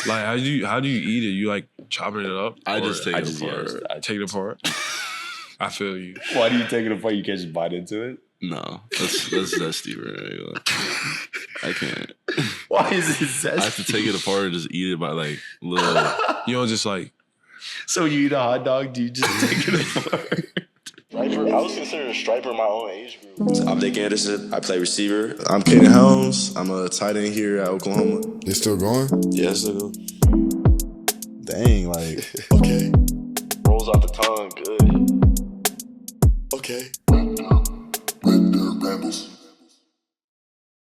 Like, how do you eat it? You like chopping it up? I just take it apart. I take it apart. I feel you. Why do you take it apart? You can't just bite into it? No, that's zesty, right? I can't. Why is it zesty? I have to take it apart and just eat it by like little. You don't just like. So you eat a hot dog? Do you just take it apart? Striper, I was considered a striper in my own age group. I'm Nic Anderson. I play receiver. I'm Kaden Helms. I'm a tight end here at Oklahoma. They still going? Yeah, still. Dang, like. Okay. Rolls off the tongue, good. Okay. Red Dirt Rambles.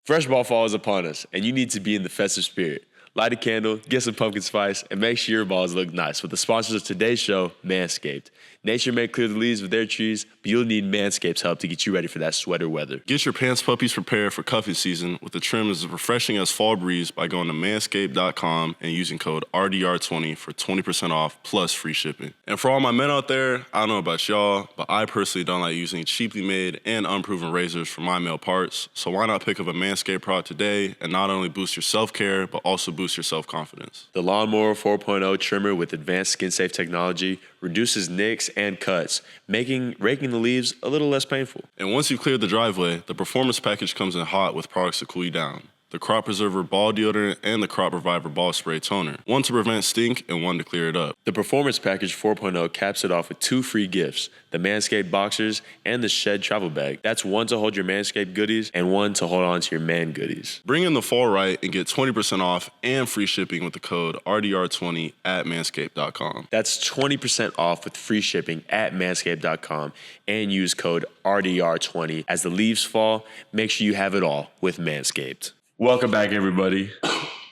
Fresh ball fall is upon us, and you need to be in the festive spirit. Light a candle, get some pumpkin spice, and make sure your balls look nice with the sponsors of today's show, Manscaped. Nature may clear the leaves with their trees, but you'll need Manscaped's help to get you ready for that sweater weather. Get your pants puppies prepared for cuffing season with a trim as refreshing as fall breeze by going to manscaped.com and using code RDR20 for 20% off plus free shipping. And for all my men out there, I don't know about y'all, but I personally don't like using cheaply made and unproven razors for my male parts. So why not pick up a Manscaped product today and not only boost your self-care, but also boost your self-confidence. The Lawnmower 4.0 trimmer with advanced skin-safe technology reduces nicks and cuts, making raking the leaves a little less painful. And once you've cleared the driveway, the Performance Package comes in hot with products to cool you down. The Crop Preserver Ball Deodorant and the Crop Reviver Ball Spray Toner. One to prevent stink and one to clear it up. The Performance Package 4.0 caps it off with 2 free gifts, the Manscaped Boxers and the Shed Travel Bag. That's one to hold your Manscaped goodies and one to hold on to your man goodies. Bring in the fall right and get 20% off and free shipping with the code RDR20 at manscaped.com. That's 20% off with free shipping at manscaped.com and use code RDR20. As the leaves fall, make sure you have it all with Manscaped. Welcome back, everybody,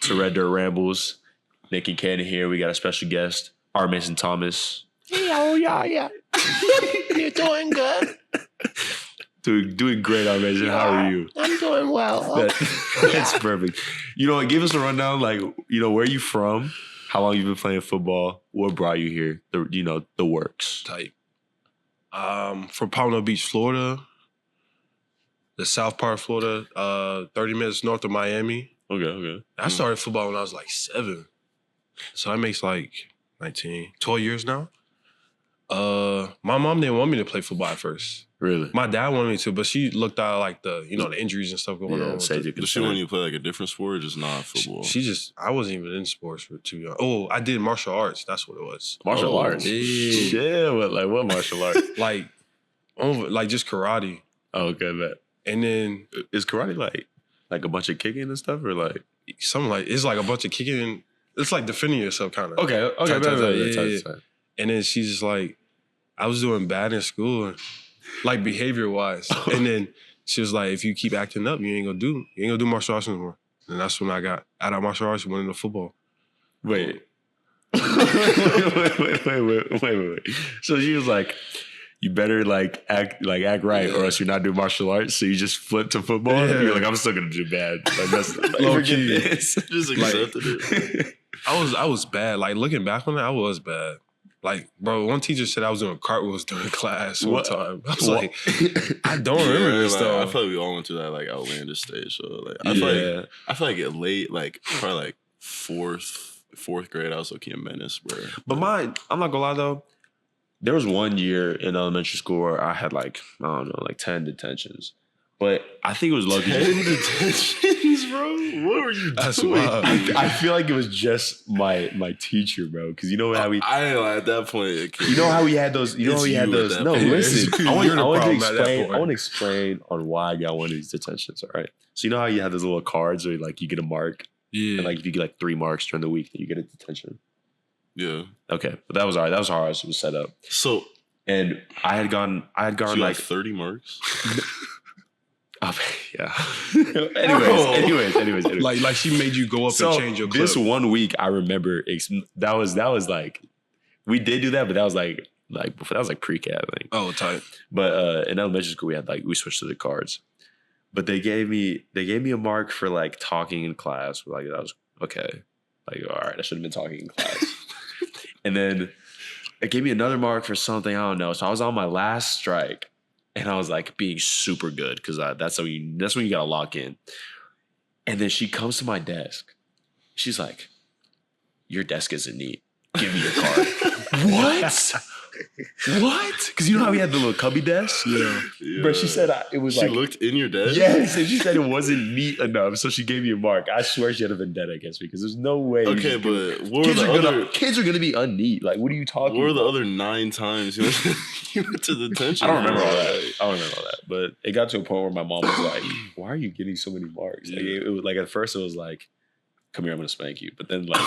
to Red Dirt Rambles. Nic and Kaden here. We got a special guest, R. Mason Thomas. Yeah. You're doing good. Doing great, R. Mason. How are you? I'm doing well. That's perfect. You know what? Give us a rundown, like, where are you from? How long you've been playing football? What brought you here? The works. Type. From Palm Beach, Florida. The south part of Florida, 30 minutes north of Miami. Okay. I started football when I was like 7. So that makes like 12 years now. My mom didn't want me to play football at first. Really? My dad wanted me to, but she looked at like the injuries and stuff going on. Does she want you to play like a different sport or just not football? I wasn't even in sports for too young. Oh, I did martial arts. That's what it was. Martial arts? Yeah, what martial arts? like just karate. Oh, okay, bet. And then is karate like a bunch of kicking and stuff, or like something like it's like a bunch of kicking and it's like defending yourself kind of. Okay. Yeah. And then she's just like, I was doing bad in school, like behavior wise. And then she was like, if you keep acting up, you ain't gonna do martial arts anymore. And that's when I got out of martial arts and went into football. Wait. wait. So she was like, you better act right, or else you're not doing martial arts. So you just flip to football. Yeah. And you're like, I'm still gonna do bad. Like that's low key. Just accepted it. I was bad. Like looking back on it, I was bad. Like, bro, one teacher said I was doing cartwheels during class one time. I was like, I don't remember this stuff. I feel like we all went through that like outlandish stage. So like, I feel like it late, like probably like fourth grade, I was looking at menace, bro. But mine, I'm not gonna lie though. There was one year in elementary school where I had 10 detentions. But I think it was lucky. 10 detentions, bro? What were you doing? I feel like it was just my teacher, bro. Because you know how we... I ain't like at that point. You know how we had those... No, listen. I want to explain on why I got one of these detentions, all right? So you know how you have those little cards where you get a mark? Yeah. And if you get 3 marks during the week, then you get a detention. Yeah. Okay, but that was all right. That was how ours was set up. So, and I had gone so like 30 marks. Yeah. anyways. Like she made you go up and change your clip. This one week, I remember that was like we did do that, but that was like before, that was like pre-K, I think. Oh, tight. But in elementary school, we switched to the cards. But they gave me a mark for talking in class. Like that was okay. Like all right, I should have been talking in class. And then it gave me another mark for something, I don't know. So I was on my last strike and I was being super good because that's when you got to lock in. And then she comes to my desk. She's like, your desk isn't neat. Give me your card. What? What? Because you know how we had the little cubby desk? Yeah. Bro, she said it was She looked in your desk? Yes, and she said it wasn't neat enough, so she gave me a mark. I swear she had a vendetta against me because there's no way. Okay, but what were the other... Kids are going to be unneat. Like, what are you talking about? What were the other 9 times you went to detention? I don't remember all that. But it got to a point where my mom was like, why are you getting so many marks? Like, it was like, at first it was like, come here, I'm going to spank you. But then like...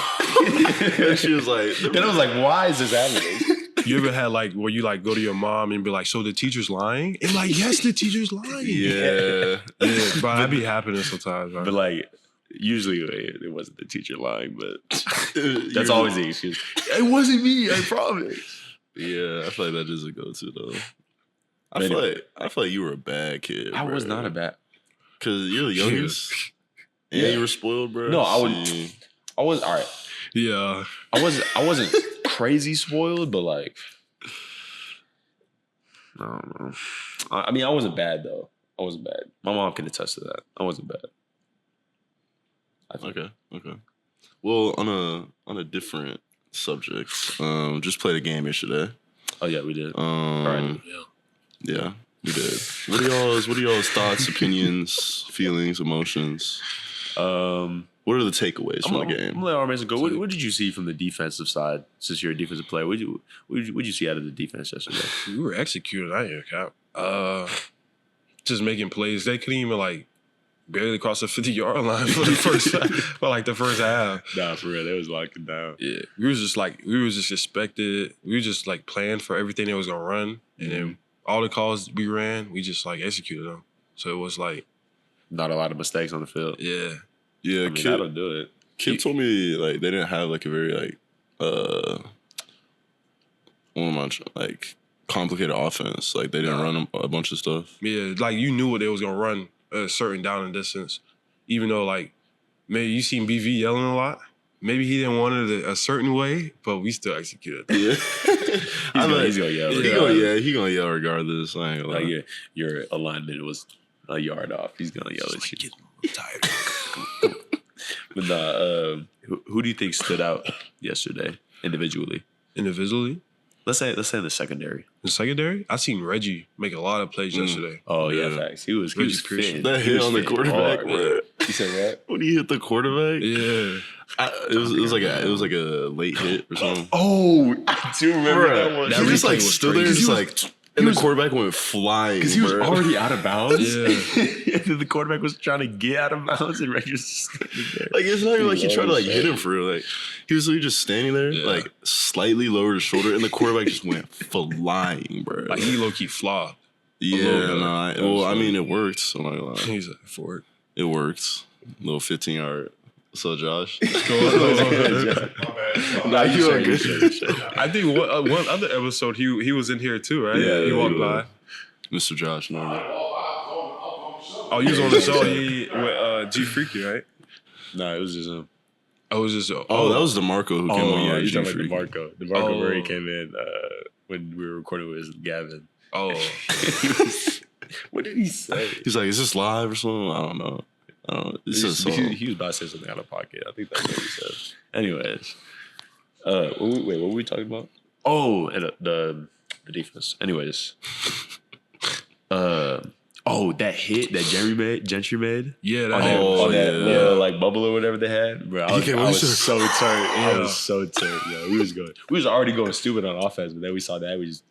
she was like... Then I was like, why is this happening? You ever had like where you like go to your mom and be like, so the teacher's lying? And like, yes, the teacher's lying. Yeah. But that be happening sometimes. Right? But like, usually it wasn't the teacher lying, but that's always the excuse. It wasn't me, I promise. Yeah, I feel like that is a go-to though. I feel like you were a bad kid. I bro. was not a bad. Because you're the youngest. And you were spoiled, bro. No, I was all right. Yeah. I wasn't crazy spoiled, but like, I don't know. I mean, I wasn't bad though. I wasn't bad. My mom can attest to that. I wasn't bad. Okay. Well, on a different subject, just played a game yesterday. Oh yeah, we did. All right. Yeah, we did. What are y'all's thoughts, opinions, feelings, emotions? What are the takeaways from the game? I'm gonna let our Mason go. What did you see from the defensive side? Since you're a defensive player, what did you see out of the defense yesterday? We were executing out here, Cap. Just making plays. They couldn't even like barely cross the 50-yard line for the first half. Nah, for real, they was locking down. Yeah, we was just expected. We were just like planned for everything they was gonna run, and then all the calls we ran, we just like executed them. So it was like not a lot of mistakes on the field. Yeah. Yeah, I mean, that'll do it. Kip told me like they didn't have like a very like complicated offense. Like they didn't run a bunch of stuff. Yeah, like you knew what they was gonna run a certain down and distance, even though like maybe you seen BV yelling a lot. Maybe he didn't want it a certain way, but we still executed. Yeah, he's gonna yell. He gonna yell regardless. I ain't gonna lie. Like your alignment was a yard off. He's gonna yell at you. I'm tired. But nah, who do you think stood out yesterday individually? Individually? Let's say in the secondary. The secondary? I seen Reggie make a lot of plays yesterday. Oh yeah, facts. He was fitting. That hit on the quarterback. You said what? When he hit the quarterback? Yeah. It was like a late hit or something. Oh, I do remember that one. He just like stood there, just like. And the quarterback went flying because he was already out of bounds. Yeah, and the quarterback was trying to get out of bounds, and Reggie was just standing there. Like it's not even like he tried to like hit him for real. Like he was literally just standing there, like slightly lowered his shoulder, and the quarterback just went flying, bro. like he low key flopped. Yeah, well, I mean, it worked. So I'm not gonna lie. He's like, for it. It worked. Little 15-yard. What's up, Josh? Nah, you are good. I think one other episode he was in here too, right? Yeah, he walked by. Mr. Josh Norman. Oh, you was on the show with G Freaky, right? Nah, it was just him. Oh, it was just that was DeMarco who came on. Yeah, you talking G-Freaky. about DeMarco Murray came in when we were recording with Gavin. Oh, What did he say? He's like, is this live or something? I don't know. He was about to say something out of pocket. I think that's what he said. Anyways, what were we talking about? Oh, and the defense. Anyways, that hit that Gentry made. yeah, that little like bubble or whatever they had. Bro, I was so turned. I was so turned. Yo, we was already going stupid on offense, but then we saw that it was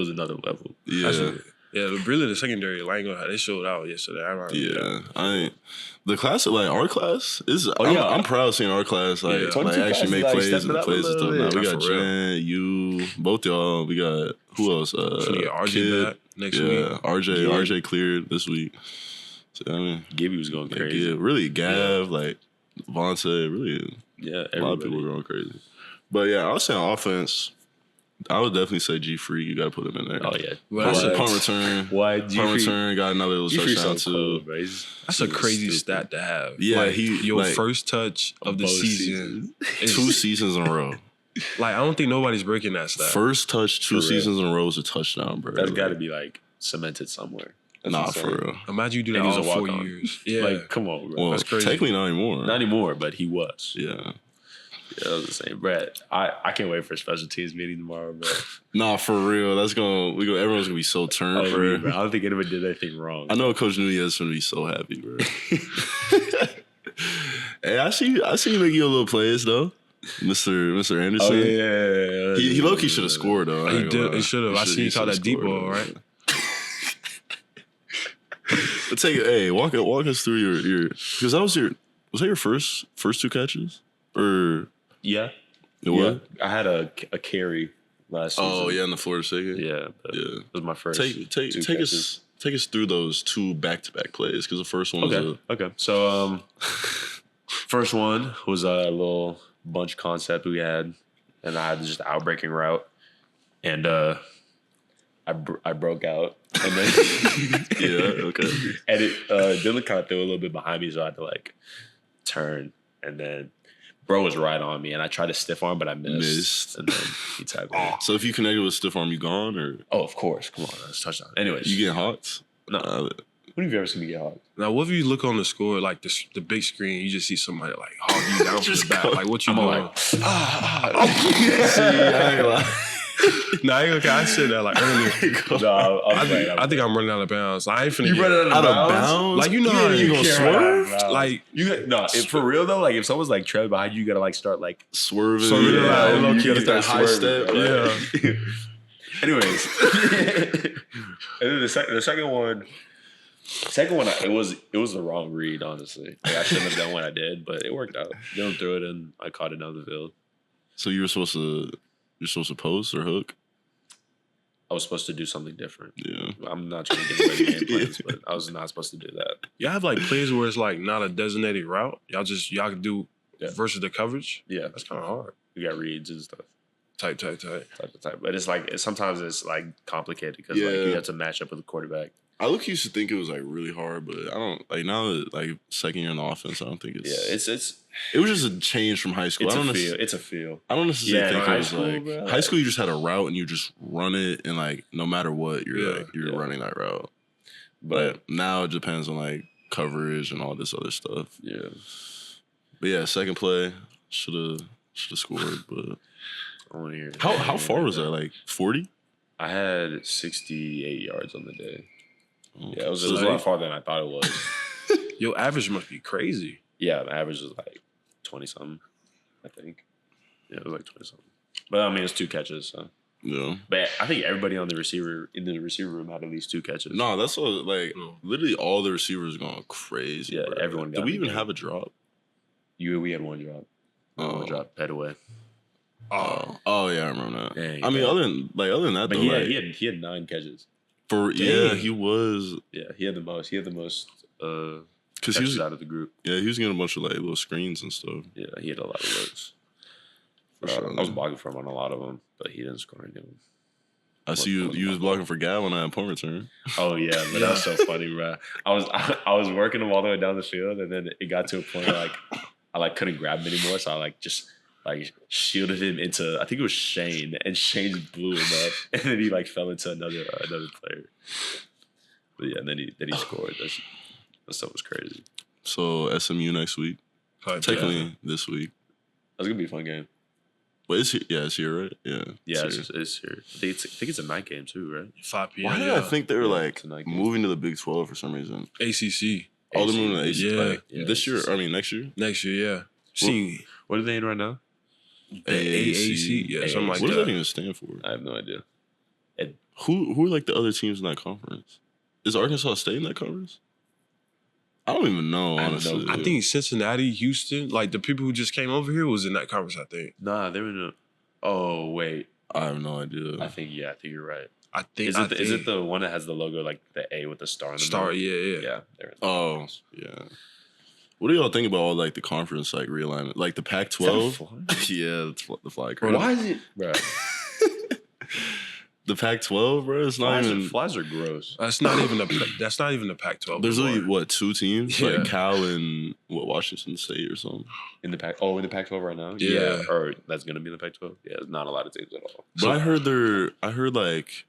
another level. Yeah. Really the secondary, like they showed out yesterday. The class, like our class, I'm proud of seeing our class like actually make plays and plays and stuff. Now we got Jen, you, both y'all. We got who else? Get RJ back next week. RJ cleared this week. So I mean, Gibby was going crazy. Yeah, really, Gav, like Vontae, really. Yeah, a lot of people were going crazy. But yeah, I was saying offense. I would definitely say G-Free. You got to put him in there. Oh, yeah. Punt return. Why? Punt return got another little touchdown, too. That's a crazy stat to have. Yeah, like, first touch of the season. 2 seasons in a row. Like, I don't think nobody's breaking that stat. First touch, 2 seasons in a row is a touchdown, bro. That's got to be, like, cemented somewhere. That's for real. Imagine you do that all 4 years. Yeah. Like, come on, bro. Well, that's crazy. Technically not anymore. Not anymore, but he was. Yeah. Yeah, that was the same. Brett, I can't wait for a special teams meeting tomorrow, bro. Nah, for real. Everyone's gonna be so turned, bro. I don't think anybody did anything wrong. I know Coach Nunez is gonna be so happy, bro. Hey, I see you making your little plays though, Mr. Anderson. Oh yeah. He low key should have scored though. He did. He should have. I see you caught that deep ball, right? Let's take it. Hey, walk us through your because was that your first two catches or Yeah. it was? I had a carry last season. Oh yeah, in the Florida State. Yeah. It was my first. Take us through those two back-to-back plays because the first one was Okay. So first one was a little bunch concept we had, and I had just an outbreaking route, and I broke out, and then yeah, okay. and Dylan kind of threw a little bit behind me, so I had to like turn, and then bro was right on me, and I tried to stiff arm, but I missed. And then he tackled me. So if you connected with stiff arm, you gone or Oh, of course. Come on, that's a touchdown. Anyways, you getting hawks? no. When have you ever seen me get hog? Now, what if you look on the score, like the big screen, you just see somebody like hog you down from the back? Like, what you doing? Like, See, I ain't lying. Nah, I ain't okay. I said that like earlier. No, I think I'm running out of bounds. I ain't finna You get running Out of bounds? Like, you know how you you gonna can't run out of swerve? bounds. like For real though, like if someone's like trailing behind you, you gotta like start like Swerving. Swerving yeah, around, low-key, you gotta get that start high swerving. step. Yeah. Anyways, and then the second one, it was the wrong read. Honestly, like, I shouldn't have done what I did, but it worked out. Dylan threw it, and I caught it down the field. So you're supposed to post or hook? I was supposed to do something different. Yeah. I'm not trying to give away the game plans, but I was not supposed to do that. y'all have like plays where it's like not a designated route. Y'all can do versus the coverage. Yeah, That's kind of hard. we got reads and stuff. Tight. Type of type. But it's like sometimes it's like complicated because like Yeah. you have to match up with the quarterback. I used to think it was like really hard, but I don't like now that like second year in the offense, I don't think it's it was just a change from high school. It's a feel. I don't necessarily Yeah, think in it high was school, like bro, high school you just had a route and you just run it and like no matter what you're Yeah. running that route. But now it depends on like coverage and all this other stuff. Yeah. But yeah, second play should have scored, but I want to hear. how far was that? Like 40? I had 68 yards on the day. Oh, Yeah, it was so a lot farther than I thought it was. Your average must be crazy. Yeah, the average was like 20 something, I think. Yeah, it was like 20 something. But I mean, it's 2 catches. So. Yeah. But I think everybody in the receiver room had at least 2 catches. No, that's what like literally all the receivers going crazy. Yeah, bro. everyone got Did we in the even game. have a drop? We had 1 drop. One drop, head away. Oh yeah, I remember that. Dang, I mean, bro. other than that, But though, he had 9 catches. he was Yeah, he had the most. He had the most because he catches was out of the group. he was getting a bunch of like little screens and stuff. Yeah, he had a lot of looks. For sure. I was blocking for him on a lot of them, but he didn't score any of them. I see you was blocking for Gab on that punt return. Oh yeah, but that was so funny, bro. I was working him all the way down the field, and then it got to a point where I couldn't grab him anymore, so I just shielded him into I think it was Shane, and Shane just blew him up, and then he fell into another player. But yeah, and then he scored. That stuff was crazy. So SMU next week, technically this week. That's gonna be a fun game. But it's here, right? Yeah. Yeah, it's it's here. I think it's a night game too, right? 5 p.m. Why did I think they were it's a night game. moving to the Big 12 for some reason? ACC Oh, they're moving to the ACC. Yeah. Like, Yeah, this year, ACC. I mean next year. next year. Yeah. Seeing What are they in right now? AAC. Yeah, something like What does that. that even stand for? I have no idea. Who are like the other teams in that conference? Is Arkansas State in that conference? I don't even know, I have honestly. I think Cincinnati, Houston, like the people who just came over here was in that conference. I think. Nah, they're in a. Oh wait, I have no idea. I think you're right. I think. Is it the one that has the logo like the A with the star in the star? middle? Yeah. Yeah, they're in Oh, yeah. What do y'all think about all like the conference like realignment? Like the Pac-12? Yeah, the fly crap. Why is it, bro? The Pac-12, bro. It's not even. Flies are gross. That's not even the Pac-12. There's only anymore. what 2 teams? Yeah. Like Cal and Washington State or something. In the Pac-12 right now. Yeah. Or that's gonna be in the Pac-12. Yeah, not a lot of teams at all. But I heard like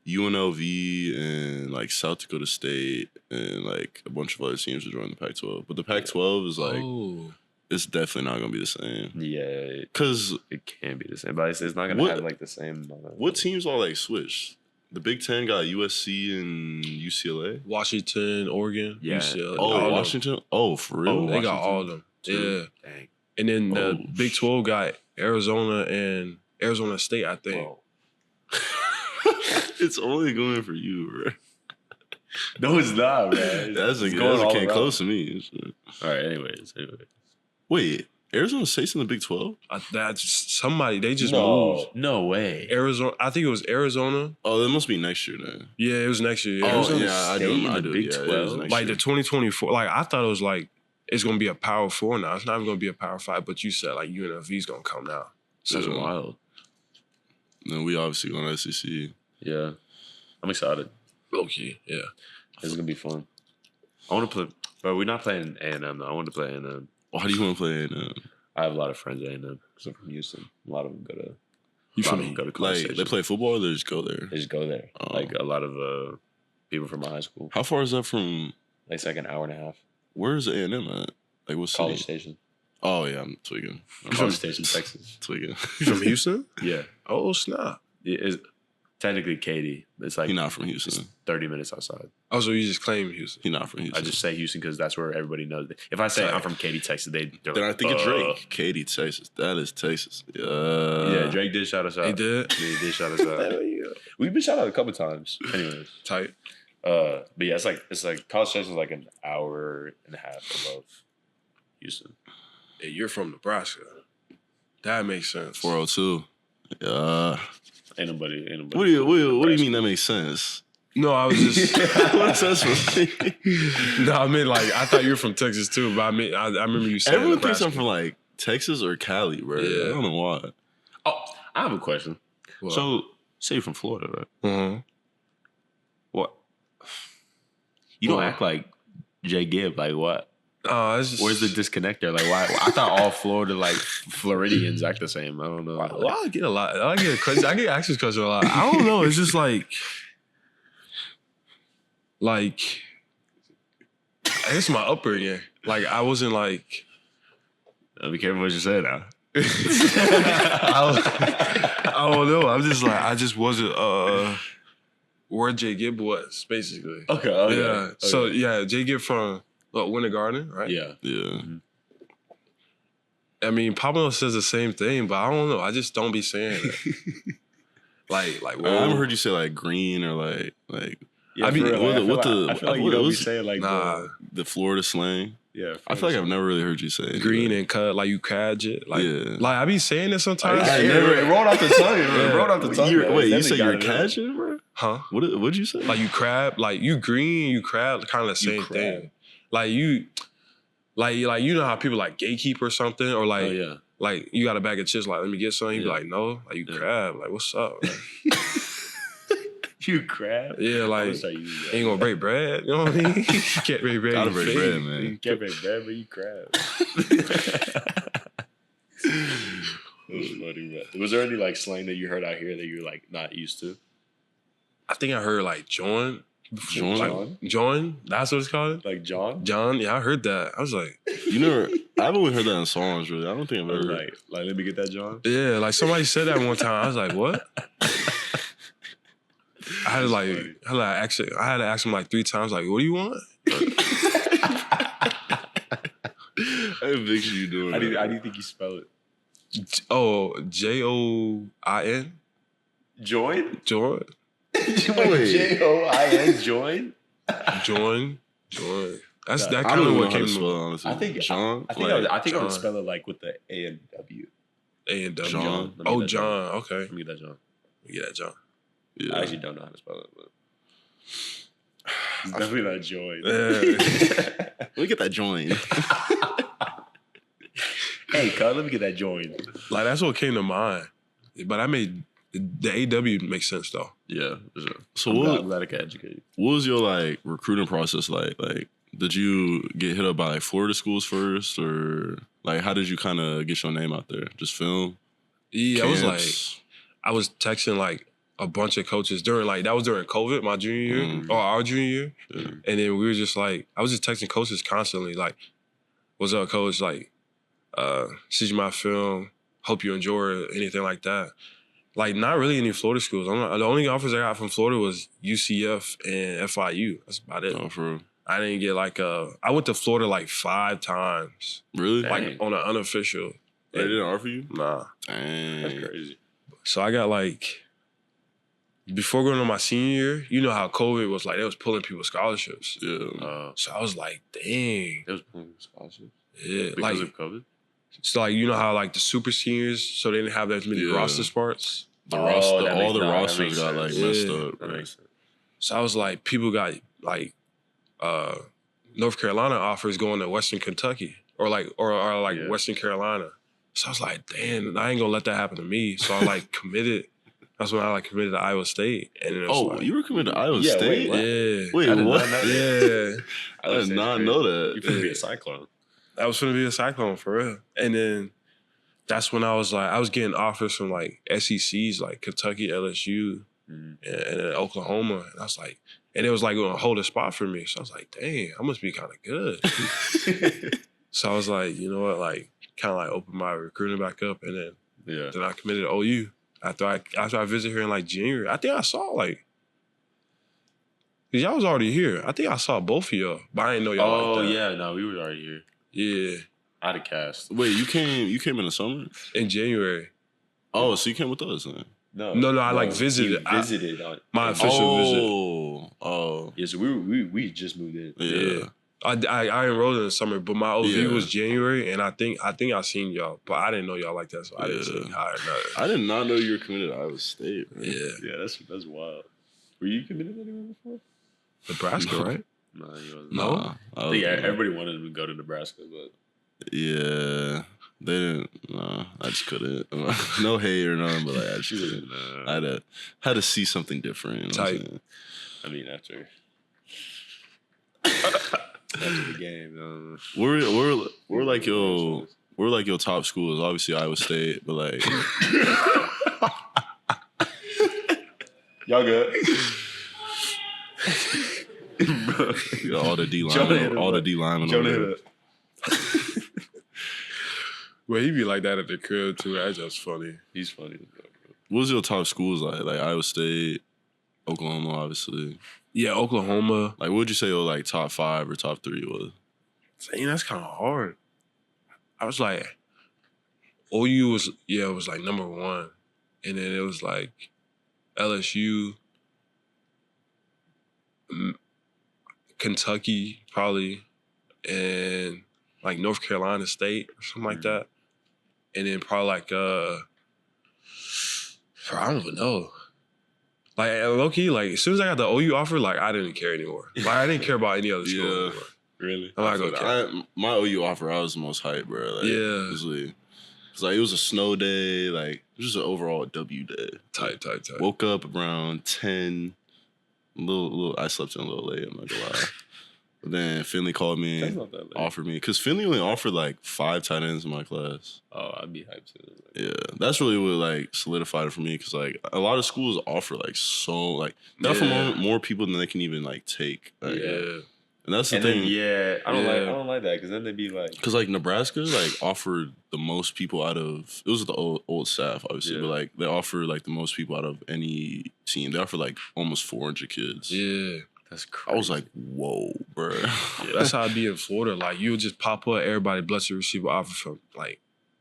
UNLV and like South Dakota State and like a bunch of other teams are joining the Pac-12. But the Pac-12 is like Oh, it's definitely not gonna be the same. Yeah, Cause it can be the same, but it's not gonna have like the same. What teams all like switched? The Big Ten got USC and UCLA. Washington, Oregon, Yeah. UCLA. Oh, all of them. Washington. Oh, for real? They got Washington? all of them. Too. Yeah. Dang. And then the Oh, Big 12 got Arizona and Arizona State, I think. Whoa. It's only going for you, bro. No, it's not, man. That's It's a going that all came around. close to me. All right. Anyways. Wait, Arizona State's in the Big 12? That's somebody. They just moved. No way. Arizona. I think it was Arizona. Oh, that must be next year then. Yeah, it was next year. Oh, Arizona yeah, I State do. in I the do. Big Yeah, it is 12? next Like the year. 2024. Like I thought it was like it's gonna be a Power 4 now. It's not even gonna be a Power 5. But you said like UNLV's gonna come now. That's Yeah. wild. Then we obviously going to SEC. Yeah. I'm excited. Low key, yeah. This is gonna be fun. I want to play, but we're not playing A&M though. I want to play A&M. Why do you want to play in I have a lot of friends at A&M because I'm from Houston. A lot of them go to. You a lot from of them go to like College they Station. play football or they just go there? They just go there. Oh. Like a lot of people from my high school. How far is that from? Like it's like an hour and a half. Where's A&M at? Like what city? College Station. Oh yeah, I'm tweaking. College Station, Texas. Tweaking. You from Houston? Yeah. Oh snap. It's technically Katy. It's like He's not from it's Houston. 30 minutes outside. Oh, so you just claim Houston? He's not from Houston. I just say Houston because that's where everybody knows. If I say I'm from Katy, Texas, they're Then like, I think of Drake. Katy, Texas. That is Texas. Yeah, Drake did shout us out. He did. Yeah, he did shout us out. We've been shout out a couple times. Anyways, Tight. but yeah, it's like College Station is like an hour and a half above Houston. Hey, you're from Nebraska. That makes sense. 402. Yeah. Ain't nobody. What do you mean that makes sense? No, I was just. What's that supposed to mean? No, I mean like I thought you were from Texas too, but I mean I remember you saying Everyone thinks Nebraska. I'm from like Texas or Cali, bro. Yeah. I don't know why. Oh, I have a question. What? So, say you're from Florida, right? Mhm. What? You don't What? act like Jay Gibb. Like what? It's just, Where's the disconnect there? Like why? I thought all Florida like Floridians act the same. I don't know. Well, I get a lot. I get asked this question a lot. I don't know. It's just like it's my upbringing. Like I wasn't like Be careful what you say now. I don't know. I'm just like I just wasn't where Jay Gibb was basically. Okay. Yeah. So yeah, Jay Gibb from Winter Garden, right? Yeah. Yeah. I mean, Pablo says the same thing, but I don't know. I just don't be saying it. like I haven't heard you say like green or like Yeah, I mean, for real, what I feel like you don't be saying like nah. the Florida slang. yeah. I feel like I've never really heard you say it. Green and cut, like you catch it. Like, Yeah. like I be saying it sometimes. It rolled off the tongue. It rolled off the tongue. man. Wait, you Definitely said got you're it. catching, bro? Huh? What'd you say? Like you crab, like you green, you crab, kind of the same crab. thing. Like you, like you know how people like gatekeep or something, or like, Oh yeah. like you got a bag of chips, like let me get some. You be Yeah. like no, like you Yeah. crab, like what's up? Man? You crab. Yeah, like I'm gonna using that. ain't gonna break bread. You know what I mean? You can't break bread. Gotta you break fake. bread, man. You can't make bread, but you crab. That's funny, man. Was there any like slang that you heard out here that you're like not used to? I think I heard like join. Join? Like, join? That's what it's called? Like John? John? Yeah, I heard that. I was like, You never. I've only heard that in songs, really. I don't think I've ever. Like let me get that John. yeah, like somebody said that one time. I was like, what? I had to like, I had to ask him like 3 times, like, what do you want? I picture you doing How do that. you think you spell it? Oh, Join? Join? Join? Join? Join? Join? That's that I kind don't of know what how to came spell to it, honestly. I think John. I think I would John. spell it like with the A and W. A and W. John. Let me Oh, get that John. Okay. Let me get that John. Yeah, John. Yeah. I actually don't know how to spell it, but it's definitely not Join. Yeah. Let me get that joint. Hey, cuz, let me get that Join. Like, that's what came to mind. But I made the AW make sense, though. Yeah. for sure. So I'm glad I can educate you. what was your like recruiting process like? Like, did you get hit up by like Florida schools first, or like how did you kind of get your name out there? Just film? Yeah, I was like, Camps? I was texting like a bunch of coaches during like that was during COVID, my junior year or our junior year, and then we were just like I was just texting coaches constantly like, "What's up, coach?" Like, see my film, hope you enjoy it, anything like that. Like, not really any Florida schools. The only offers I got from Florida was UCF and FIU. That's about it. Oh, for real? I didn't get I went to Florida like 5 times. Really? Like on an unofficial. They didn't offer you? Nah. Dang. That's crazy. So I got before going on my senior year, you know how COVID was like, they was pulling people's scholarships. Yeah. So I was like, dang. It was pulling scholarships. Yeah. Because of COVID? So you know how the super seniors, so they didn't have as many roster spots. All the rosters got messed up. That makes sense. So I was like, people got North Carolina offers going to Western Kentucky or Western Carolina. So I was like, damn, I ain't gonna let that happen to me. So I committed. That's when I committed to Iowa State. And it was you were committed to Iowa State? Wait, what? Yeah. I did not know that. You could be a Cyclone. I was going to be a Cyclone for real. And then that's when I was getting offers from SECs like Kentucky, LSU, and then Oklahoma. And I was like, and it was going to hold a spot for me. So I was like, dang, I must be kind of good. So I was like, you know what, kind of opened my recruiting back up. And then I committed to OU. After I visited here in January. I think I saw because y'all was already here. I think I saw both of y'all, but I didn't know y'all like that. Yeah, no, we were already here. Yeah. Out of cast. Wait, you came in the summer? In January. Oh, so you came with us then? No, I visited. You visited my official visit. Oh. Yeah, so we just moved in. Yeah. I enrolled in the summer, but my OV was January, and I think I seen y'all, but I didn't know y'all like that, so I didn't see y'all or nothing. I did not know you were committed to Iowa State, man. Yeah, that's wild. Were you committed anywhere before? Nebraska, right? No, he wasn't. No? I think everybody wanted him to go to Nebraska, but yeah, they didn't. No, I just couldn't. No hate or nothing, but I just couldn't. I had to see something different. You know what I'm saying? I mean, after the game, we're like your top schools. Obviously Iowa State, but y'all good. All the D linemen. Jonah. Well, he be like that at the crib too. That's just funny. He's funny. What was your top schools like? Like Iowa State, Oklahoma, obviously. Yeah, Oklahoma. What would you say your top 5 or top 3 was? Dang, that's kind of hard. I was OU was number 1, and then it was LSU, Kentucky probably, and North Carolina State or something like that, and then probably I don't even know. Low key, as soon as I got the OU offer, I didn't care anymore. I didn't care about any other school anymore. Really? I'm okay. My OU offer, I was the most hyped, bro. It was a snow day. It was just an overall W day. Tight. Woke up around 10. I slept in a little late, I'm not gonna lie. But then Finley called me and offered me. Because Finley only offered 5 tight ends in my class. Oh, I'd be hyped too. Yeah, that's really what solidified it for me. Because a lot of schools offer more people than they can even take. And that's the thing. I don't like that because then they'd be because Nebraska offered the most people out of, it was the old staff obviously, but they offered the most people out of any team. They offered almost 400 kids. Yeah. That's crazy. I was like, whoa, bro. Yeah, that's how it be in Florida. You would just pop up, everybody blessed receive an offer from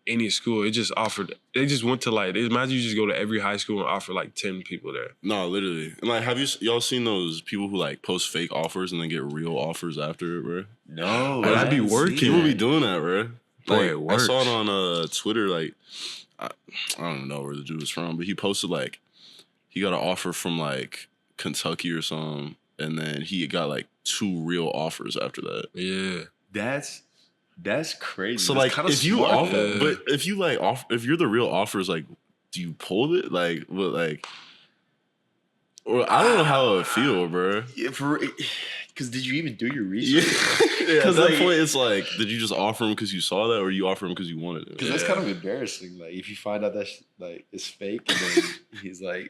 any school. It just offered. They just went to imagine you just go to every high school and offer 10 people there. No, literally. And have y'all seen those people who post fake offers and then get real offers after it, bro? No, that'd be working. People be doing that, bro. Boy, it works. I saw it on Twitter. I don't even know where the dude was from, but he posted he got an offer from Kentucky or something. And then he got 2 real offers after that. Yeah, that's crazy. So if you offer, but if you if you're the real offers, do you pull it? Or I don't know how it would feel, bro. Because did you even do your research? Yeah, at that point, it's did you just offer him because you saw that, or you offer him because you wanted it? Because that's kind of embarrassing. If you find out that it's fake, and then he's say,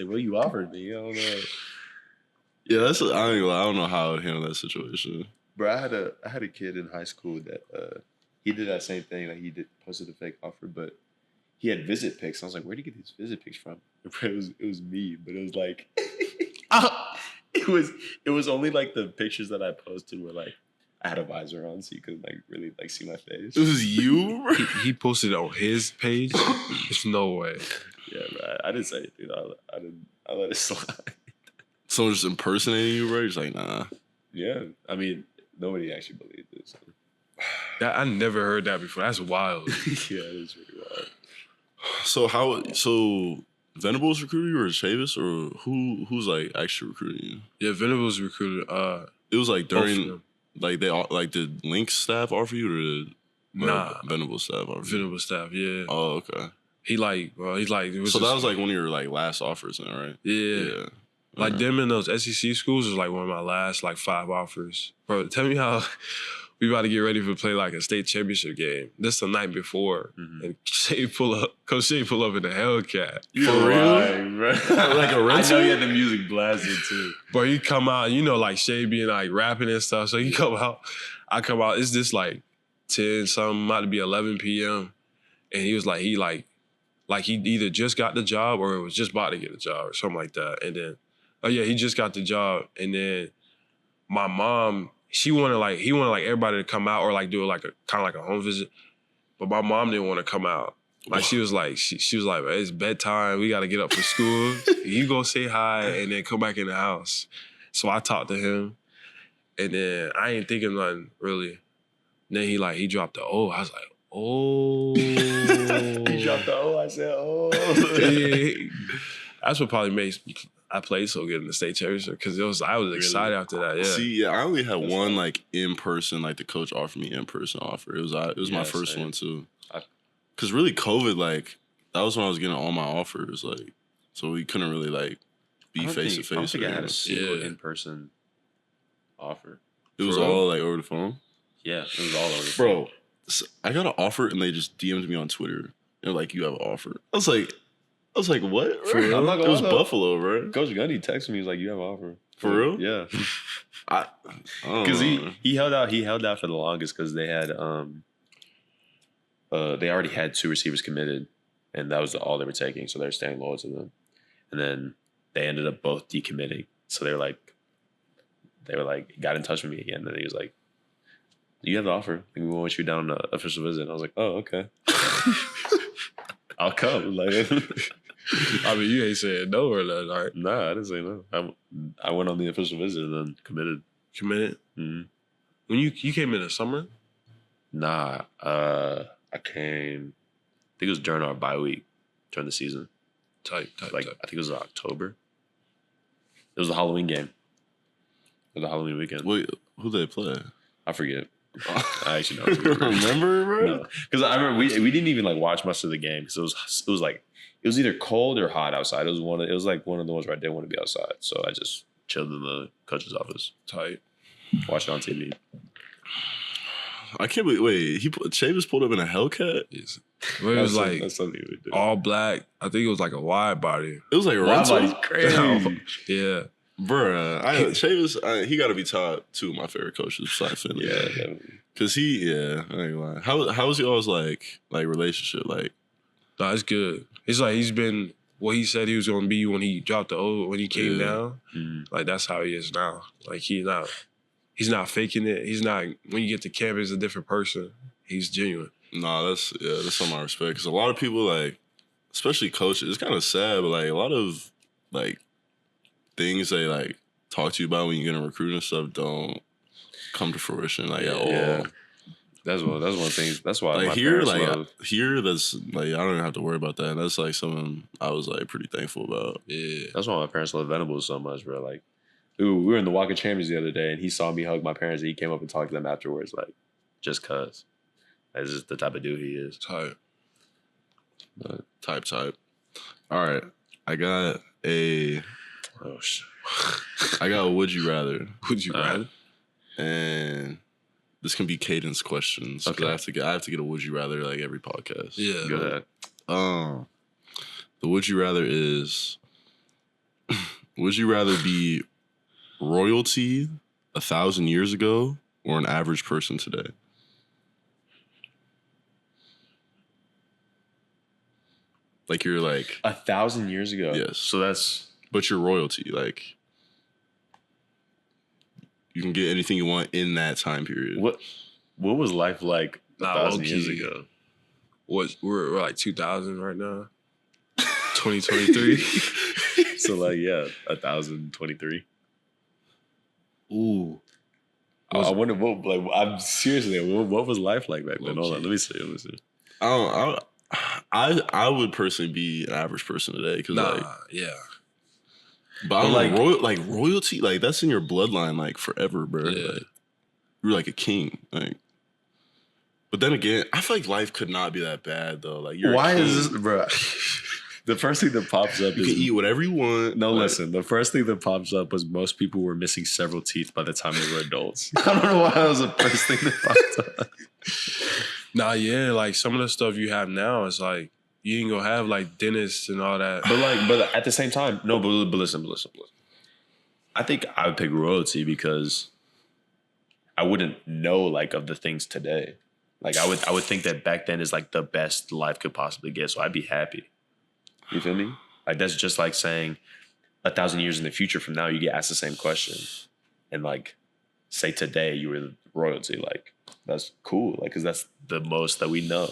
"Well, you offered me." I don't know. Yeah, I don't know how I would handle that situation. Bro, I had a kid in high school that he did that same thing. Like he posted a fake offer, but he had visit pics. I was like, where'd he get these visit pics from? It was me, but it was like it was only like the pictures that I posted were like I had a visor on, so you couldn't like really like see my face. This is you? He posted it on his page. There's no way. Yeah, bro. I didn't say anything. I let it slide. Someone just impersonating you, bro? You're just like, nah. Yeah, I mean, nobody actually believed it. So. I never heard that before. That's wild. Yeah, it is really wild. So Venables recruited you or Chavis or who's like actually recruiting you? Yeah, Venables recruited. It was like both of during them. like they like did Link's staff offer you or did Nah. Venables staff offer you? Venables staff. Yeah. Oh, okay. He's like. It was So that just- was like one of your like last offers, then, right? Yeah. Like Alright. them in those SEC schools was like one of my last like 5 offers. Bro, tell me how we about to get ready to play like a state championship game. This the night before. Mhm. And Coach Shea pull up in the Hellcat. For real? Bro. Like a I rental? know you had the music blasted too. Bro, you come out, you know, like Shea being like rapping and stuff. So you come out, I come out, it's just like 10 something, about to be 11 p.m. And he was like, he either just got the job or it was just about to get a job or something like that. And then, oh yeah, he just got the job. And then my mom, he wanted everybody to come out or like do like a kind of like a home visit. But my mom didn't want to come out. Like she was like, it's bedtime. We got to get up for school. You go say hi and then come back in the house. So I talked to him, and then I ain't thinking nothing really. Then he dropped the O. I was like, oh. He dropped the O. I said, oh. Yeah. That's what probably makes I played so good in the state championship because I was excited after that. Yeah. See, I only had one like in person, like the coach offered me in person offer. It was my first same. one too. Because really, COVID, like that was when I was getting all my offers, like so we couldn't really like be face to face. I don't think I had a single Yeah. in-person offer. It was For real? all like over the phone, Yeah, it was all over. the bro. phone. So I got an offer and they just DM'd me on Twitter. They're like, "You have an offer." I was like, "What?" For real? I'm not It gonna was lie, though. Buffalo, bro. Coach Gundy texted me. He was like, "You have an offer." For real? Yeah. Because Because he held out for the longest because they had they already had 2 receivers committed, and that was all they were taking, so they were staying loyal to them. And then they ended up both decommitting, so they were like got in touch with me again, and he was like, "You have the offer. We want you down on the official visit." And I was like, "Oh, okay, I'll come." Like, I mean, you ain't saying no or nothing, all right? nah, I didn't say no. I went on the official visit and then committed. Committed. Mhm. When you came in the summer? Nah, I came. I think it was during our bye week, during the season. Type. I think it was October. It was a Halloween game. It was a Halloween weekend. wait, who they play? I forget. I actually don't Remember, bro? No, because I remember we didn't even like watch much of the game because it was either cold or hot outside. It was like one of the ones where I didn't want to be outside, so I just chilled in the coach's office, Type. watched it on TV. I can't believe. Wait, Chavis pulled up in a Hellcat. Yes. But it was like that's something we did. all black. I think it was like a wide body. It was like a Wow, rental. he's crazy. Yeah. Bruh, Chavis, he got to be top 2 of my favorite coaches besides Finley. Yeah, definitely. Cause I ain't gonna lie. How was y'all's like relationship? Like, No, it's good. It's like he's been what he said he was gonna be when he dropped the O when he came Yeah. down. Mhm. Like that's how he is now. Like he's not faking it. He's not when you get to camp, he's a different person. He's genuine. nah, that's something I respect. Cause a lot of people like, especially coaches, it's kind of sad, but like a lot of like things they like talk to you about when you get in recruiting and stuff don't come to fruition like at all. Yeah. That's one of the things. That's why Like my here, parents like love. here, that's like I don't even have to worry about that. That's like something I was like pretty thankful about. Yeah. That's why my parents love Venables so much, bro. Like, we were in the Walk of Champions the other day, and he saw me hug my parents, and he came up and talked to them afterwards, like, just cuz. That's just the type of dude he is. Type. But, Type. All right, I got a oh, shit. would you rather, Would you Alright. rather? and this can be Caden's questions. 'Cause Okay. I have to get a would you rather like every podcast. Yeah. Go ahead. The would you rather is would you rather be royalty 1,000 years ago or an average person today? Like you're like 1,000 years ago. Yes. So that's but you're royalty. Like you can get anything you want in that time period. what was life like 1,000 years low-key. ago? We're like 2000 right now. 2023. So like 1,023. Ooh. I wonder what like I'm seriously what was life like back then? Hold on, let me see. I would personally be an average person today because Yeah. but I'm like royalty, like that's in your bloodline like forever, bro. Yeah. Like, you're like a king, like. But then again, I feel like life could not be that bad though. Like you're Why a king. is this, bro? The first thing that pops up You is can eat whatever you want. no. Like, Listen, the first thing that pops up was most people were missing several teeth by the time they were adults. I don't know why that was the first thing that popped up. Nah, yeah, like some of the stuff you have now is like you ain't gonna have like dentists and all that. But at the same time, no. But listen. I think I would pick royalty because I wouldn't know like of the things today. Like I would think that back then is like the best life could possibly get. So I'd be happy. You feel me? Like that's just like saying 1,000 years in the future from now, you get asked the same question, and like say today you were royalty. Like that's cool. Like because that's the most that we know.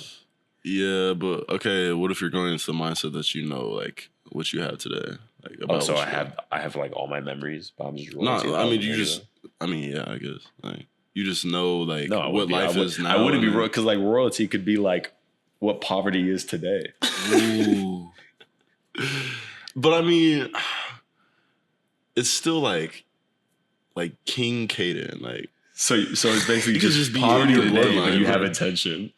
yeah, but okay. What if you're going into the mindset that you know like what you have today? Like Oh, so what I you have like all my memories, but I'm just No, royalty. I mean you just. I mean, yeah, I guess. Like you just know like No, what life is now. I wouldn't be and- royal because like royalty could be like what poverty is today. Ooh. But I mean, it's still like King Kaden. Like So it's basically You could just just be poverty in your today, bloodline, but you have bro. attention.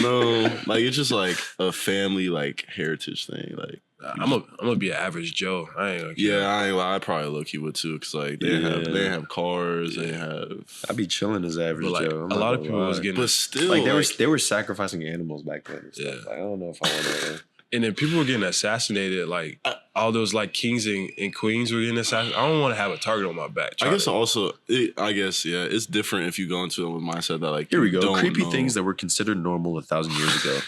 no, like it's just like a family like heritage thing. Like I'm gonna be an average Joe. I ain't gonna care. yeah, I ain't lie. I probably low key would too, cause like they have cars, they have. I'd be chilling as average But like Joe. a lot of people was getting But still, like they were sacrificing animals back then. And stuff. Yeah. Like, I don't know if I want to. and then people were getting assassinated. Like all those like kings and queens were getting assassinated. I don't want to have a target on my back. I guess also, it's different if you go into it with mindset that like Here we you go. don't Creepy know. things that were considered normal 1,000 years ago.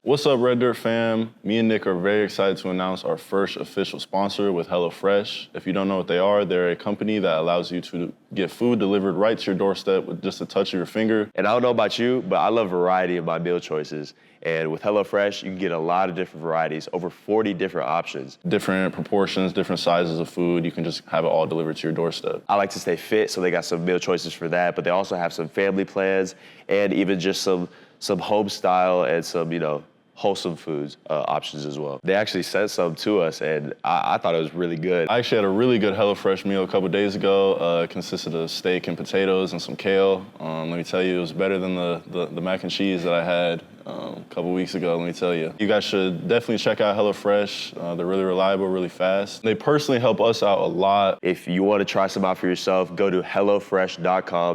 What's up, Red Dirt fam? Me and Nick are very excited to announce our first official sponsor with HelloFresh. If you don't know what they are, they're a company that allows you to get food delivered right to your doorstep with just a touch of your finger. And I don't know about you, but I love variety of my meal choices. And with HelloFresh, you can get a lot of different varieties, over 40 different options. Different proportions, different sizes of food. You can just have it all delivered to your doorstep. I like to stay fit, so they got some meal choices for that, but they also have some family plans and even just some home style and some, wholesome foods options as well. They actually sent some to us, and I thought it was really good. I actually had a really good HelloFresh meal a couple days ago. It consisted of steak and potatoes and some kale. Let me tell you, it was better than the mac and cheese that I had a couple weeks ago, let me tell you. You guys should definitely check out HelloFresh. They're really reliable, really fast. They personally help us out a lot. If you want to try some out for yourself, go to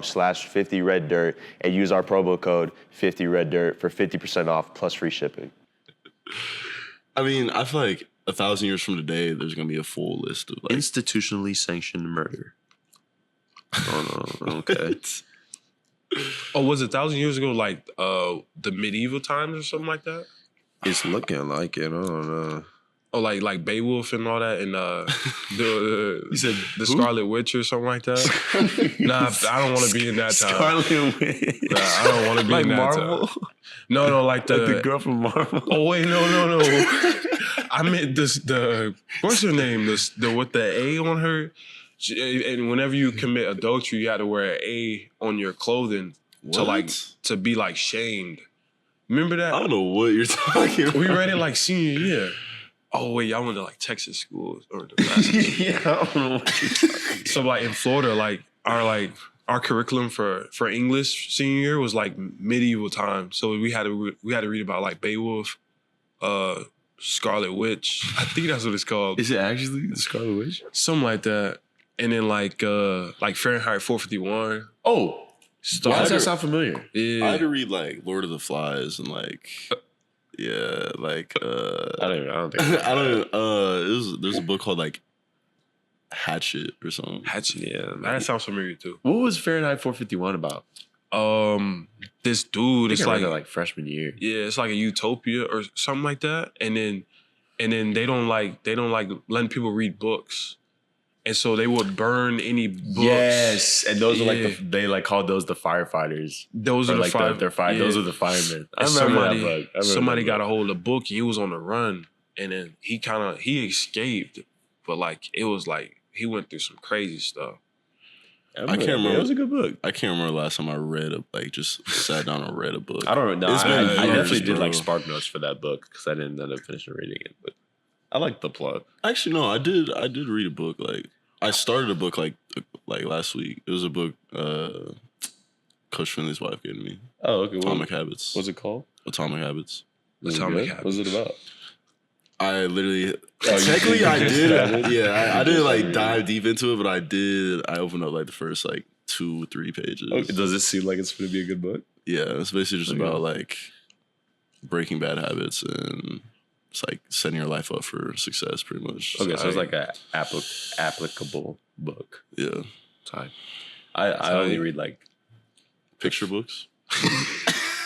hellofresh.com/50reddirt and use our promo code 50reddirt for 50% off plus free shipping. I mean, I feel like 1,000 years from today, there's gonna be a full list of like Institutionally sanctioned murder. Oh no. Okay. Oh, was it 1,000 years ago like the medieval times or something like that? It's looking like it. I don't know. Oh, like Beowulf and all that, and You said the Scarlet Witch or something like that. Nah, I don't want to be in that time. Scarlet Witch. Nah, I don't want to be Like in that Marvel? time. No, like The girl from Marvel. Oh wait, no. I meant the what's her name? The with the A on her. And whenever you commit adultery, you had to wear an A on your clothing to be like shamed. Remember that? I don't know what you're talking about. We read it like senior year. Oh wait, y'all went to like Texas schools or Nebraska. Yeah, I don't know what you're talking. So like in Florida, our curriculum for English senior year was like medieval times. So we had to read about like Beowulf, Scarlet Witch. I think that's what it's called. Is it actually the Scarlet Witch? Something like that. And then like Fahrenheit 451. Oh, why does that sound familiar? I Yeah. had to read like Lord of the Flies and like yeah, like I don't think. I don't there's a book called like Hatchet or something. Hatchet. Yeah, That sounds familiar too. What was Fahrenheit 451 about? This dude, it's I read like, that, like freshman year. yeah, it's like a utopia or something like that. And then they don't like letting people read books. And so they would burn any books. Yes, and those are like Yeah. they like called those the firefighters. Those Or are the like five. they're fire. yeah. Those are the firemen. I And remember that book. I remember somebody that got a book. hold of the book and he was on the run. And then he escaped. But like, it was like, he went through some crazy stuff. I can't remember. It was a good book. I can't remember the last time I read just sat down and read a book. I don't know. It's been I years, definitely did bro. like Spark Notes for that book because I didn't end up finishing reading it. But I liked the plot. Actually, no, I did read a book. Like, I started a book like last week. It was a book Coach Finley's wife gave me. Oh, okay. Atomic Habits. What's it called? Atomic Habits. Atomic Habits. What's it about? I literally, Oh, technically I you did. started? Yeah, I didn't like dive deep into it, but I did. I opened up like the first like 2-3 pages. Okay. Does it seem like it's going to be a good book? Yeah, it's basically just Okay. about like breaking bad habits and it's like setting your life up for success, pretty much. Okay, so it's like a applicable book. Yeah, Type. I only read like. picture books.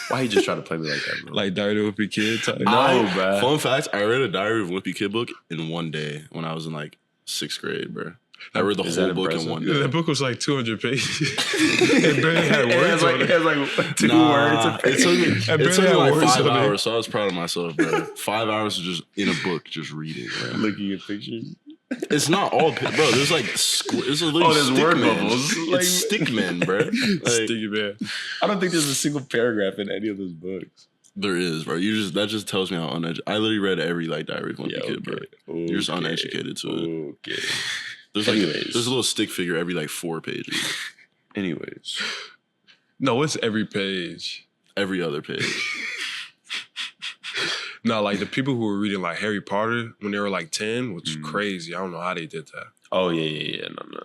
Why you just trying to play me like that, bro? Like Diary of a Kid type. No, bro. Fun fact: I read a Diary of a Wimpy Kid book in one day when I was in like 6th grade, bro. I read the Is whole that book in impressive? one Yeah, day. that book was like 200 pages. It barely had words on It it. has like 2 Nah, words. A it took me, page. I it barely took me had like words 5 on it. hours, so I was proud of myself, bro. 5 hours of just in a book, just reading, bro. Looking at pictures. It's not all, bro. There's like, there's literally there's stick word men. bubbles. Like- It's stick men, bro. Like, Sticky man. I don't think there's a single paragraph in any of those books. there is, bro. That just tells me how uneducated. I literally read every like Diary of a Wimpy Kid, bro. You're just uneducated to it. Okay. There's like Anyways. there's a little stick figure every like 4 pages, Anyways. No, it's every page. every other page. No, like the people who were reading like Harry Potter when they were like 10, which is crazy. I don't know how they did that. Oh, yeah. No.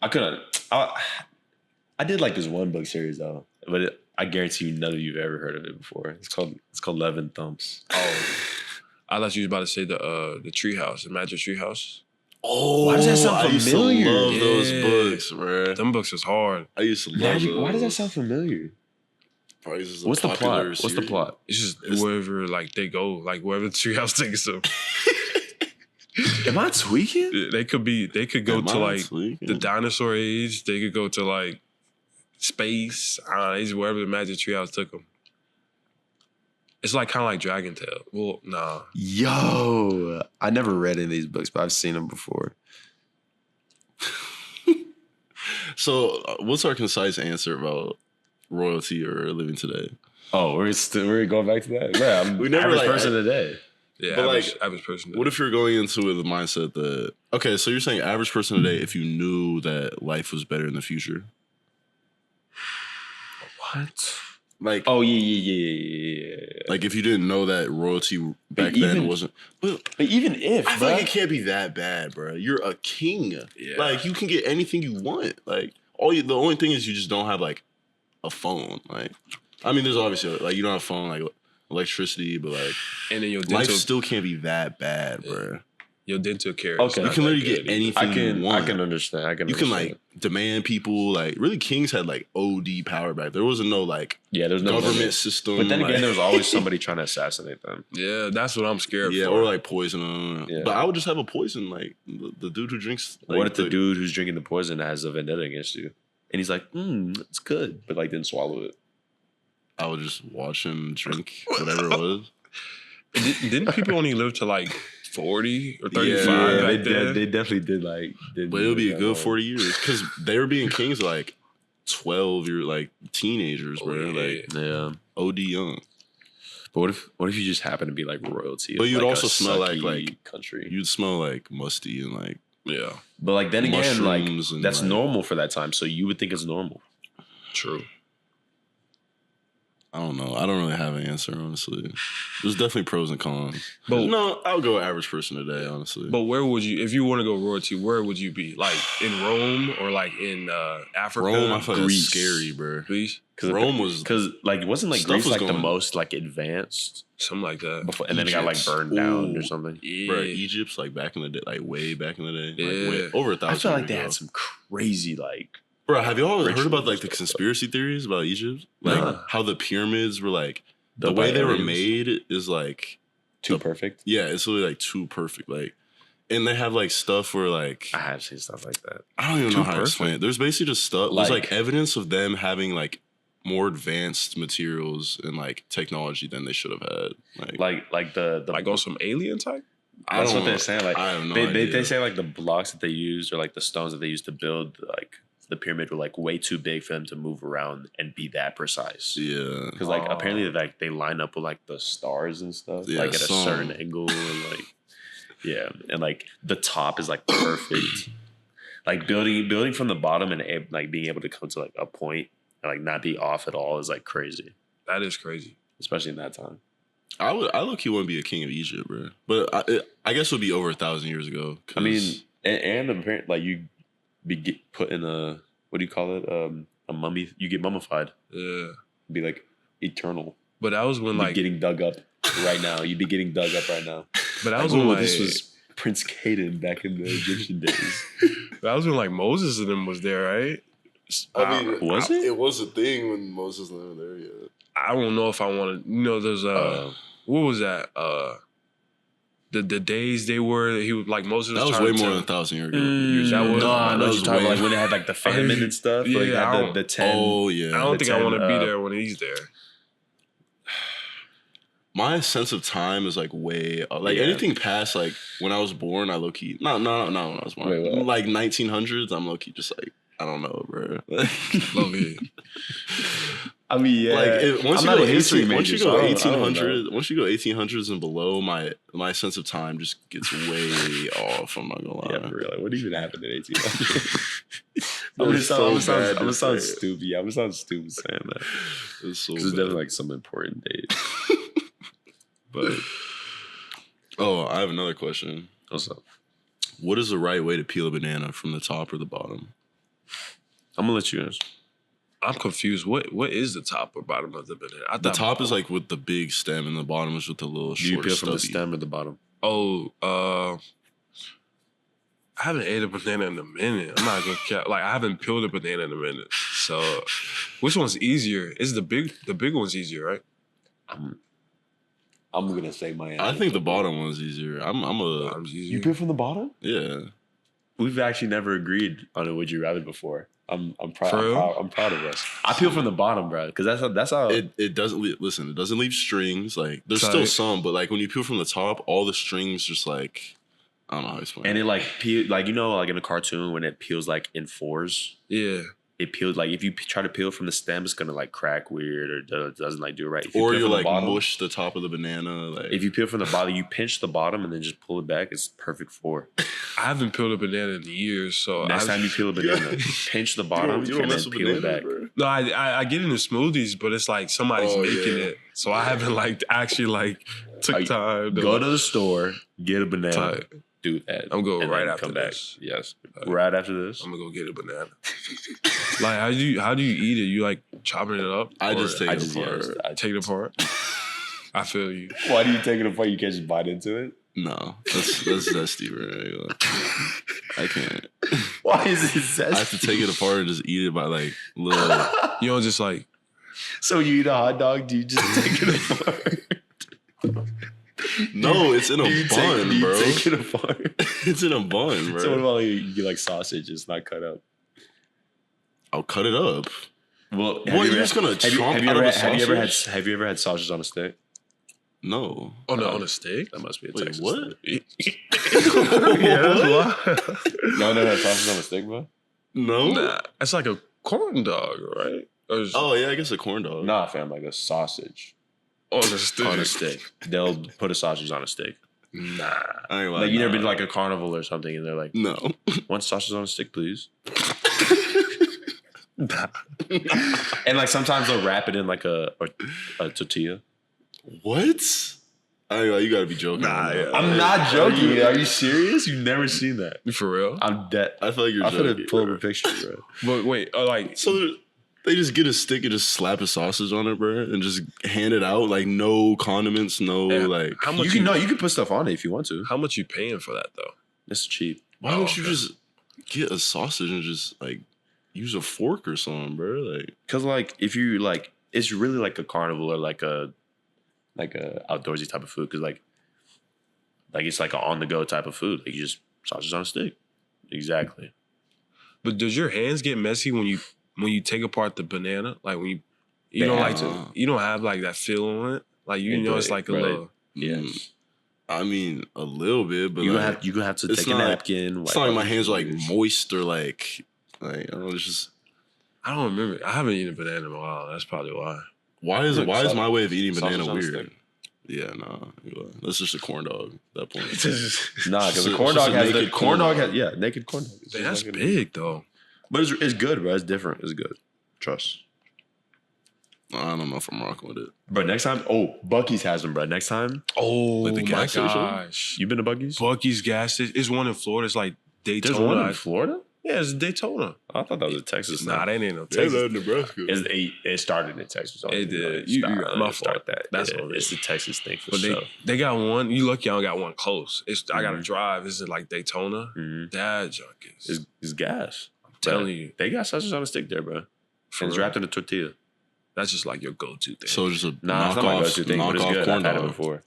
I couldn't. I did like this one book series, though. But I guarantee you none of you have ever heard of it before. It's called Levin Thumps. Oh, I thought you was about to say the Treehouse, the Magic Treehouse. Oh, Why does that sound I used to familiar? love those Yeah. books, bro. Them books was hard. I used to love Magic. those. Why does that sound familiar? Probably just a What's the popular plot? What's the series. plot? It's just wherever like they go, like wherever the Treehouse takes them. Am I tweaking? They could go Am to I like tweaking? the dinosaur age. They could go to like space. It's wherever the Magic Treehouse took them. It's like kind of like Dragon Tale. Well, nah. Yo, I never read any of these books, but I've seen them before. So, what's our concise answer about royalty or living today? Oh, we're going back to that. Yeah, I'm We never, average like, person today. Yeah, But, average person. What if you're going into it with the mindset that, okay, so you're saying average person today if you knew that life was better in the future? What? Like, Oh yeah. like if you didn't know that royalty back even- then wasn't. But But even if, I feel like it can't be that bad, bro. You're a king. Yeah. Like, you can get anything you want. Like, the only thing is you just don't have, like, a phone. Like, I mean, there's obviously, like, you don't have a phone, like, electricity, but, like, and then your life dental, still can't be that bad, bro. your dental care. is Okay. not You can that literally good get either. anything you want. I can understand. You can, like, demand people. Like, really, kings had, like, OD power back. There wasn't no, like, there's no government system. But then again, like, there was always somebody trying to assassinate them. Yeah, that's what I'm scared yeah, for. or, like, poison them. Yeah. But I would just have a poison, like, the dude who drinks. Like, What if the dude who's drinking the poison has a vendetta against you, and he's like, it's good, but like didn't swallow it? I would just watch him drink whatever it was. Didn't people only live to like 40 or 35 Yeah, back then? they definitely did like. But it would be a good 40 years because they were being kings like 12 year like teenagers, bro. Oh, yeah. Like Yeah. OD young. But what if you just happen to be like royalty? But of, you'd like, also a smell sucky like country. You'd smell like musty and like Yeah, But like then again, like mushrooms and, that's like- normal for that time, so you would think it's normal. true. I don't know. I don't really have an answer, honestly. There's definitely pros and cons. But- no, I'll go average person today, honestly. But where would you, if you want to go royalty, where would you be? Like in Rome or like in Africa? Rome, I feel like Greece. that's scary, bro. Greece, Rome was because like wasn't like Stuff Greece was like the going- most like advanced something like that. before, and then it got like Egypt. burned down or Ooh. something. Yeah, bro, Egypt's like back in the day, like way back in the day, Yeah. like way, over 1,000 I feel like years they ago. had some crazy like Bro, have y'all heard about like the conspiracy theories about Egypt? Like how the pyramids were like the way they were made is like too perfect. Yeah, it's literally like too perfect. Like, and they have like stuff where like I have seen stuff like that. I don't even know how to explain it. There's basically just stuff. There's like evidence of them having like more advanced materials and like technology than they should have had. Like on some alien type. That's what they're saying. Like I have no they idea. say like the blocks that they used or like the stones that they used to build like the pyramid were like way too big for them to move around and be that precise. Yeah, because like apparently like they line up with like the stars and stuff like at a certain angle and like and like the top is like perfect. Like building from the bottom and like being able to come to like a point and like not be off at all is like crazy. That is crazy, especially in that time. I low-key want to be a king of Egypt, bro. But I guess it would be over 1,000 years ago. I mean, and apparently like you be put in a, what do you call it? A mummy. You get mummified. Yeah. Be like eternal. But that was when You'd like be getting dug up right now. You'd be getting dug up right now. But that was when like this was Prince Kaden back in the Egyptian days. That was when like Moses and them was there, right? I mean, was it? It was a thing when Moses was there. Yeah. I don't know if I want to. You know, there's what was that? The days they were, he was like Moses. That was way more than 1,000 years ago. That was, no, I know what you're talking about. Like when they had like the famine and stuff. Yeah, like had the 10. Oh yeah. I don't think I want to be there when he's there. My sense of time is like way like anything past like when I was born. I low key no when I was born. Wait, like 1900s. I'm low key just like I don't know, bro. Love it. I mean, yeah. Like once you go 1800s, once you go 1800s and below, my sense of time just gets way off. I'm not gonna lie. Yeah, for real. Like, what even happened in 1800s? I'm gonna sound stupid. Yeah, I'm gonna sound stupid saying that. It's so it's definitely like some important date. But I have another question. What's up? What is the right way to peel a banana, from the top or the bottom? I'm gonna let you answer. I'm confused. What is the top or bottom of the banana? The top is like with the big stem, and the bottom is with the little short. Do you peel stubby. from the stem or the bottom? I haven't ate a banana in a minute. I'm not gonna care. Like I haven't peeled a banana in a minute. So, which one's easier? Is the big one's easier, right? I'm gonna say my answer. I think the bottom one's easier. Bottom's easier. You peel from the bottom? Yeah. We've actually never agreed on a would you rather before. I'm proud of us. I peel from the bottom, bro, because that's how it doesn't listen. It doesn't leave strings. Like there's still some, but like when you peel from the top, all the strings just like I don't know how to explain. And it like peel like like in a cartoon when it peels like in fours. Yeah. It peels like if you try to peel from the stem, it's gonna like crack weird or doesn't like do it right. If you like mush the top of the banana. Like if you peel from the bottom, you pinch the bottom and then just pull it back. It's perfect for. I haven't peeled a banana in years, so next time you peel a banana, pinch the bottom you don't and mess then with peel bananas, it back. Bro. No, I get into smoothies, but it's like somebody's making it, so I haven't like actually like took time. Go to the store, get a banana. Do that. I'm going right after come this. Back. Yes, right after this. I'm gonna go get a banana. Like how do you eat it? You like chopping it up? I just take it apart. I take it apart. I feel you. Why do you take it apart? You can't just bite into it. No, that's zesty, bro. I can't. Why is it zesty? I have to take it apart and just eat it by like little. You don't just like. So you eat a hot dog? Do you just take it apart? No, it's in a bun, bro. Take it apart. It's in a bun, bro. So what about like, you get like sausage? It's not cut up. I'll cut it up. Well, you're just gonna chomp out of a sausage? Have you ever had sausage on a stick? No. Oh no, on a steak? That must be a Wait, Texas what? thing. Yeah, that's wild. No, never had sausage on a stick, bro. No. Nah, it's like a corn dog, right? Oh yeah, I guess a corn dog. Nah, fam, like a sausage on a stick. On a stick. They'll put a sausage on a stick. Nah. I ain't like you never been to like a carnival or something, and they're like, no, one sausage on a stick, please. And like sometimes they'll wrap it in like a tortilla. What? You gotta be joking. Nah, yeah. I'm not joking. Are you serious? You've never seen that? For real? I'm dead. I feel like you're joking. I'm gonna pull up a picture, bro. But wait, like so they just get a stick and just slap a sausage on it, bro, and just hand it out like no condiments, no like. How much you can put stuff on it if you want to. How much you paying for that though? It's cheap. Why don't you just get a sausage and just like use a fork or something, bro. Like, Because like if you like, it's really like a carnival or like a outdoorsy type of food. Because like it's like an on the go type of food. Like you just sausage on a stick. Exactly. But does your hands get messy when you take apart the banana? Like when you don't like to, you don't have like that feel on it. Like you know, it's like a little. Yeah. I mean, a little bit, but You like, gonna have to it's take a not- napkin. it's not like my hands are like moist or like I don't know. It's just I don't remember. I haven't eaten a banana in a while. That's probably why. why is my way of eating sausage banana on a weird? stick. Yeah, nah. That's just a corn dog at that point. Nah, because the It's corn just dog a has the naked corn corn dog dog. has naked corn dog. It's Man, just that's like a- big though. But it's good, bro. It's different. It's good. Trust. I don't know if I'm rocking with it. Bro, next time, Buc-ee's has them, bro. Next time, Oh Like the my gas station? gosh! you been to Buc-ee's? Buc-ee's gas station. It's one in Florida. It's like Daytona. There's one in Florida? Yeah, it's Daytona. I thought that was a Texas Nah, thing. they ain't no Texas. Nebraska. It started in Texas. It did. You got my fault. That's on It's the Texas thing for But sure. they got one. You lucky I don't got one close. I got to drive. Is it like Daytona? Mhm. That junk is. It's gas. I'm telling you. They got sausage on a stick there, bro. For And it's real. wrapped in a tortilla. That's just like your go-to thing. So just a Nah, it's not my go-to thing, but it's knockoff good. corn I've had it dog. before.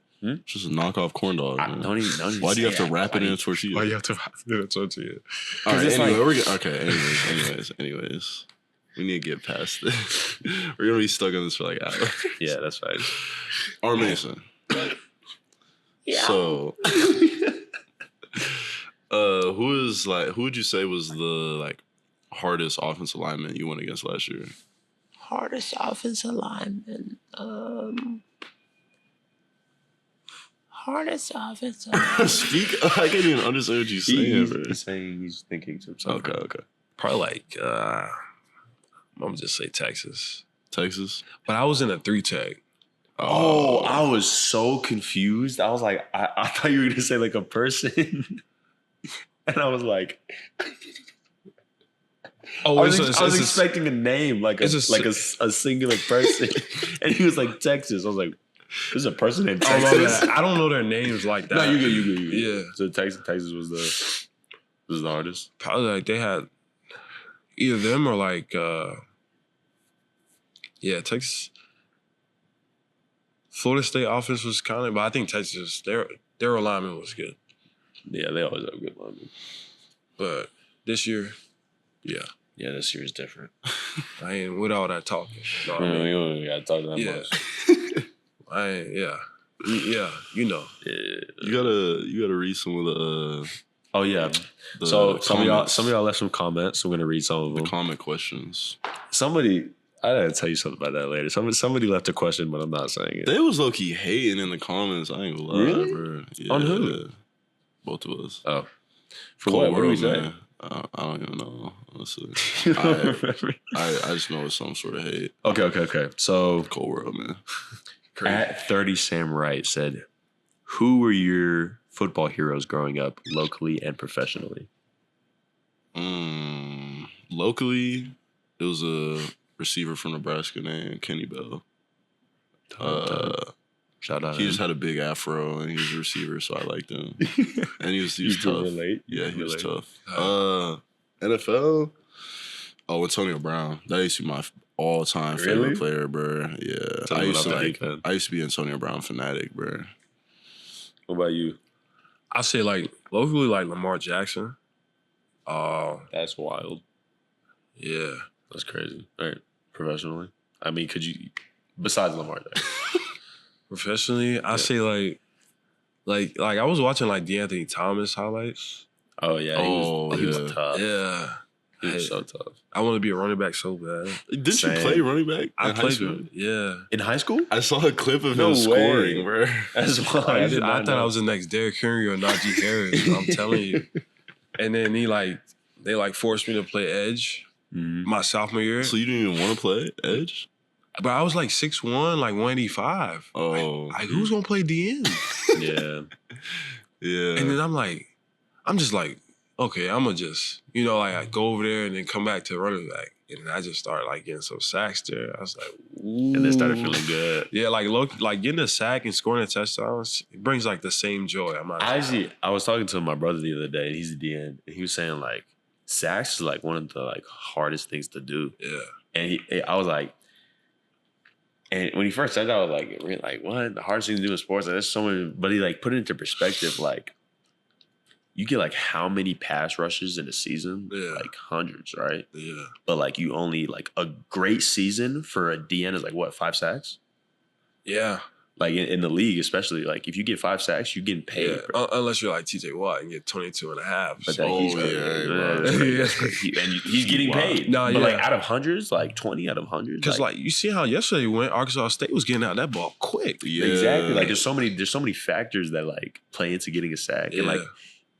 Just a knockoff corn dog. man. Don't even Why do you have say to wrap it in a tortilla? why you have to do a tortilla? All right, it's anyway, like- anyways. We need to get past this. We're gonna be stuck on this for like hours. Yeah, that's right. R. Mason. So, who would you say was the like hardest offensive lineman you went against last year? Hardest offensive lineman. Hardest offensive lineman. Speak. I can't even understand what you're saying, bro. He's saying he's thinking to himself. Okay. Probably like, I'm going to just say Texas. Texas. But I was in a 3-tag. Oh, I was so confused. I was like, I thought you were gonna say like a person, and I was like, Oh, I was expecting a name like a it's a singular person, and he was like Texas. I was like, there's a person named Oh, Texas. I don't know their names like that. No, you good. Yeah. So Texas was the hardest. Probably like they had either them or like, Texas. Florida State offense was kind of, but I think Texas, their alignment was good. Yeah, they always have good linemen. But this year, yeah, Yeah, this year is different. I ain't with all that talking. No, I mean, You don't even gotta talk that yeah, much. I ain't, yeah, you know. You gotta read some of the Oh yeah. the So some of comments, y'all left some comments. I'm gonna read some of the them. comment questions. Somebody, I gotta tell you something about that later. Somebody left a question, but I'm not saying it. They was low key hating in the comments. I ain't gonna lie, Really? bro. Yeah, On who? Both of us. Oh, for Cold what? What do we world, say? man. I don't even know. Honestly, You don't remember? I just know it's some sort of hate. Okay. So Cold world, man. at 30 Sam Wright said, "Who were your football heroes growing up, locally and professionally?" Locally, it was a receiver from Nebraska named Kenny Bell. Shout out. He just had a big afro and he was a receiver, so I liked him. And he was You can tough. relate. You Yeah, can he was relate. tough. NFL. Oh, Antonio Brown. That used to be my all-time Really? favorite player, bro. Yeah, Tell I me used to about that, like. man. I used to be Antonio Brown fanatic, bro. What about you? I say like locally, like Lamar Jackson. That's wild. Yeah. That's crazy. All right, professionally. I mean, could you, besides Lamar Jackson? Professionally, I say like I was watching like DeAnthony Thomas highlights. Oh yeah, he was tough. Yeah. He was so tough. I want to be a running back so bad. Didn't Same. you play running back? I in high played school? with, yeah. In high school? I saw a clip of No him way. scoring, bro. That's why I thought I was the next Derrick Henry or Najee Harris. I'm telling you. And then they forced me to play edge my sophomore year. So you didn't even want to play edge? But I was like 6'1", like 185. Oh, Like who's gonna play DN? Yeah. yeah. And then I'm just like, okay, I'm gonna just, I go over there and then come back to running back. And I just started like getting some sacks there. I was like, ooh. And then started feeling good. Yeah, like getting a sack and scoring a touchdown, it brings like the same joy. I'm not I was talking to my brother the other day. He's a DN. And he was saying like sacks is like one of the like hardest things to do. Yeah. And I was like, and when he first said that, I was like, really, like what? The hardest thing to do in sports? Like, there's so many, but he like put it into perspective. Like, you get like how many pass rushes in a season? Yeah. Like hundreds, right? Yeah. But like you only like a great season for a DN is like what, 5 sacks? Yeah. Like in the league, especially, like if you get 5 sacks, you're getting paid. Yeah. Unless you're like TJ Watt and get 22 and a half. But that he's and he's getting paid. No, but yeah. like out of hundreds, like 20 out of hundreds. Because like you see how yesterday went, Arkansas State was getting out that ball quick. Yeah. Exactly. Like there's so many factors that like play into getting a sack. And like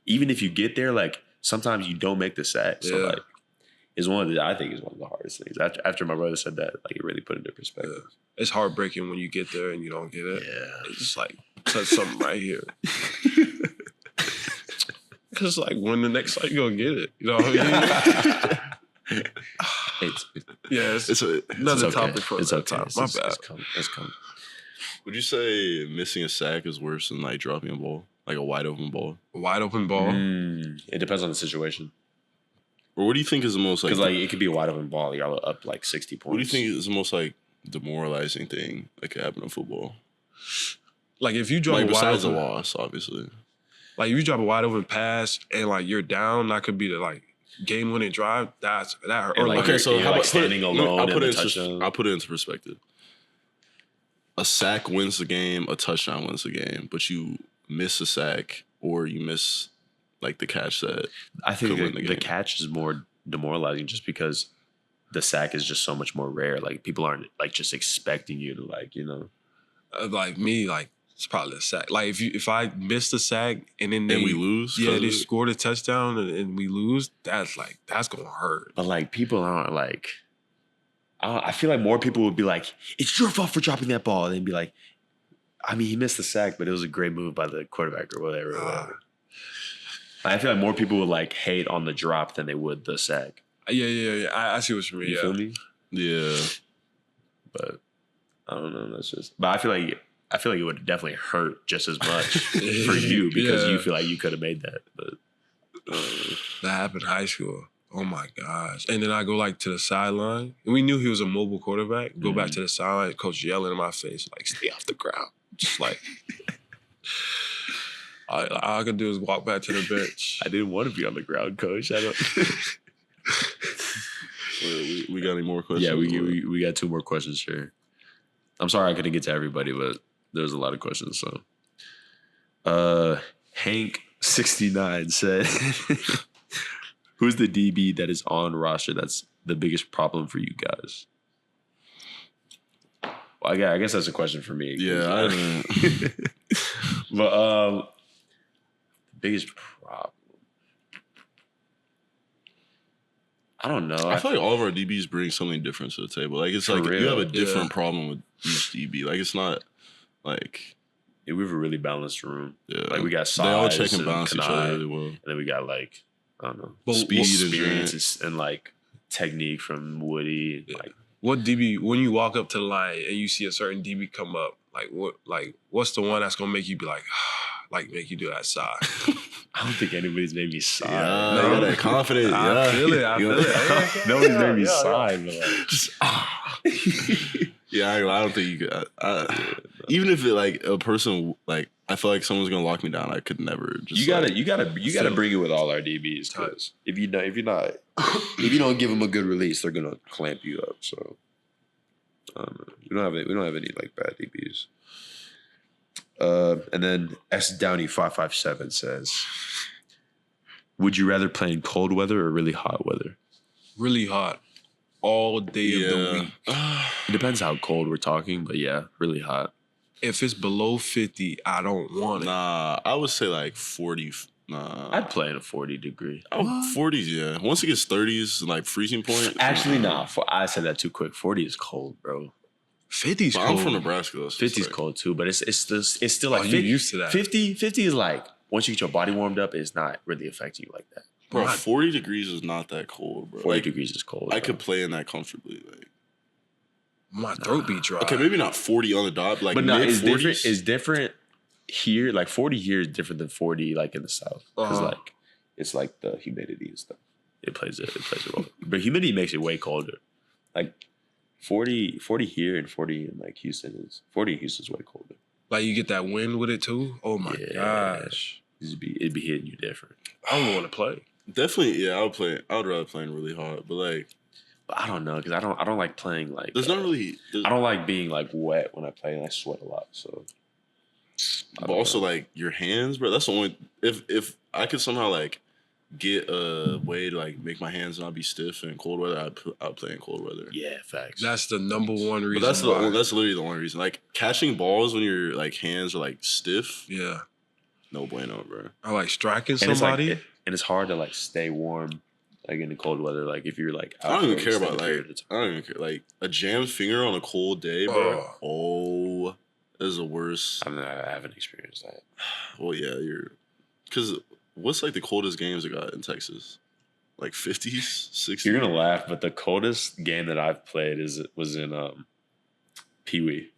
even if you get there, like sometimes you don't make the sack. So like it's I think it's one of the hardest things. After my brother said that, like it really put it into perspective. Yeah. It's heartbreaking when you get there and you don't get it. Yeah. It's just like touch something right here. Because like when the next time you gonna get it, you know what I mean? It's another topic for another time. My bad. It's coming. Would you say missing a sack is worse than like dropping a ball, like a wide open ball? A wide open ball. It depends on the situation. Or what do you think is the most like? Because like it could be a wide open ball, y'all are up like 60 points. What do you think is the most like demoralizing thing that could happen in football? Like if you drop like a wide besides open, a loss, obviously. Like if you drop a wide open pass and like you're down, that could be the like game winning drive. That hurt. Or like, okay, so how about standing alone? I'll put it into perspective. A sack wins the game, a touchdown wins the game, but you miss a sack or you miss like the catch that I think could win the catch is more demoralizing just because the sack is just so much more rare. Like people aren't like just expecting you to like, you know. Like me, like it's probably a sack. Like if I miss the sack and then we lose, they scored a touchdown and we lose, that's gonna hurt. But like people aren't like, I feel like more people would be like, it's your fault for dropping that ball, and then be like, I mean, he missed the sack, but it was a great move by the quarterback or whatever. I feel like more people would like hate on the drop than they would the sack. Yeah. I see what you mean. You feel me? Yeah. But I don't know. That's just. But I feel like it would definitely hurt just as much for you because you feel like you could have made that. But that happened in high school. Oh my gosh! And then I go like to the sideline, and we knew he was a mobile quarterback. Go back to the sideline, coach yelling in my face like, "Stay off the ground!" Just like all I could do is walk back to the bench. I didn't want to be on the ground, coach. I don't. we got any more questions? Yeah, we got 2 more questions here. I'm sorry I couldn't get to everybody, but there was a lot of questions. So, Hank69 said, "Who's the DB that is on roster that's the biggest problem for you guys?" Well, I guess that's a question for me. Yeah, I didn't. But biggest problem. I don't know. I feel like all of our DBs bring something different to the table. Like it's like you have a different problem with each DB. Like it's not like we have a really balanced room. Yeah, like we got size, they all check and balance each other really well. And then we got like I don't know, speed, experience and like technique from Woody. Yeah. Like what DB when you walk up to the line and you see a certain DB come up, what's the one that's gonna make you be like, like make you do that sigh? I don't think anybody's made me sigh. Yeah, you got that confidence. I feel it. Nobody's made me sigh, but like just yeah, I don't think you could. Even if it like a person like I feel like someone's gonna lock me down, I could never. Just you gotta bring it with all our DBs because if you don't give them a good release, they're gonna clamp you up. So we don't have any like bad DBs. And then S Downey 557 says, "Would you rather play in cold weather or really hot weather?" Really hot. All day of the week. It depends how cold we're talking, but yeah, really hot. If it's below 50, I don't want it. Nah, I would say like 40. Nah. I'd play in a 40 degree. 40s, yeah. Once it gets 30s, like freezing point. Actually, nah. I said that too quick. 40 is cold, bro. 50's cold. I'm from Nebraska, though. 50's cold too, but it's still like 50, you used to that. 50 is like once you get your body warmed up, it's not really affecting you like that. Bro, 40 degrees is not that cold, bro. 40 degrees is cold. I could play in that comfortably. Like my throat be dry. Okay, maybe not 40 on the dot, but like but no, it's mid-40s. different. It's different here. Like 40 here is different than 40 like in the South because like it's like the humidity and stuff. it plays a role. But humidity makes it way colder. Like 40 here and 40 in like Houston is 40 in Houston's way colder. Like you get that wind with it too. Oh my gosh, it'd be hitting you different. I don't want to play. Definitely, yeah. I would rather play really hard, but like, I don't know because I don't like playing like. There's not really. I don't like being like wet when I play, and I sweat a lot. So. But also like your hands, bro. That's the only. If I could somehow like get a way to like make my hands not be stiff in cold weather, I'd play in cold weather. Yeah, facts. That's the number one reason. But that's literally the only reason. Like catching balls when your like hands are like stiff. Yeah. No bueno, bro. I like striking and somebody. And it's hard to like stay warm, like in the cold weather. Like if you're like, I don't even care about like. I don't even care. Like a jammed finger on a cold day, bro. Oh, is the worst. I haven't experienced that. Well, yeah, because what's like the coldest games I got in Texas? Like 50s, 60s. You're gonna laugh, but the coldest game that I've played was in Pee Wee,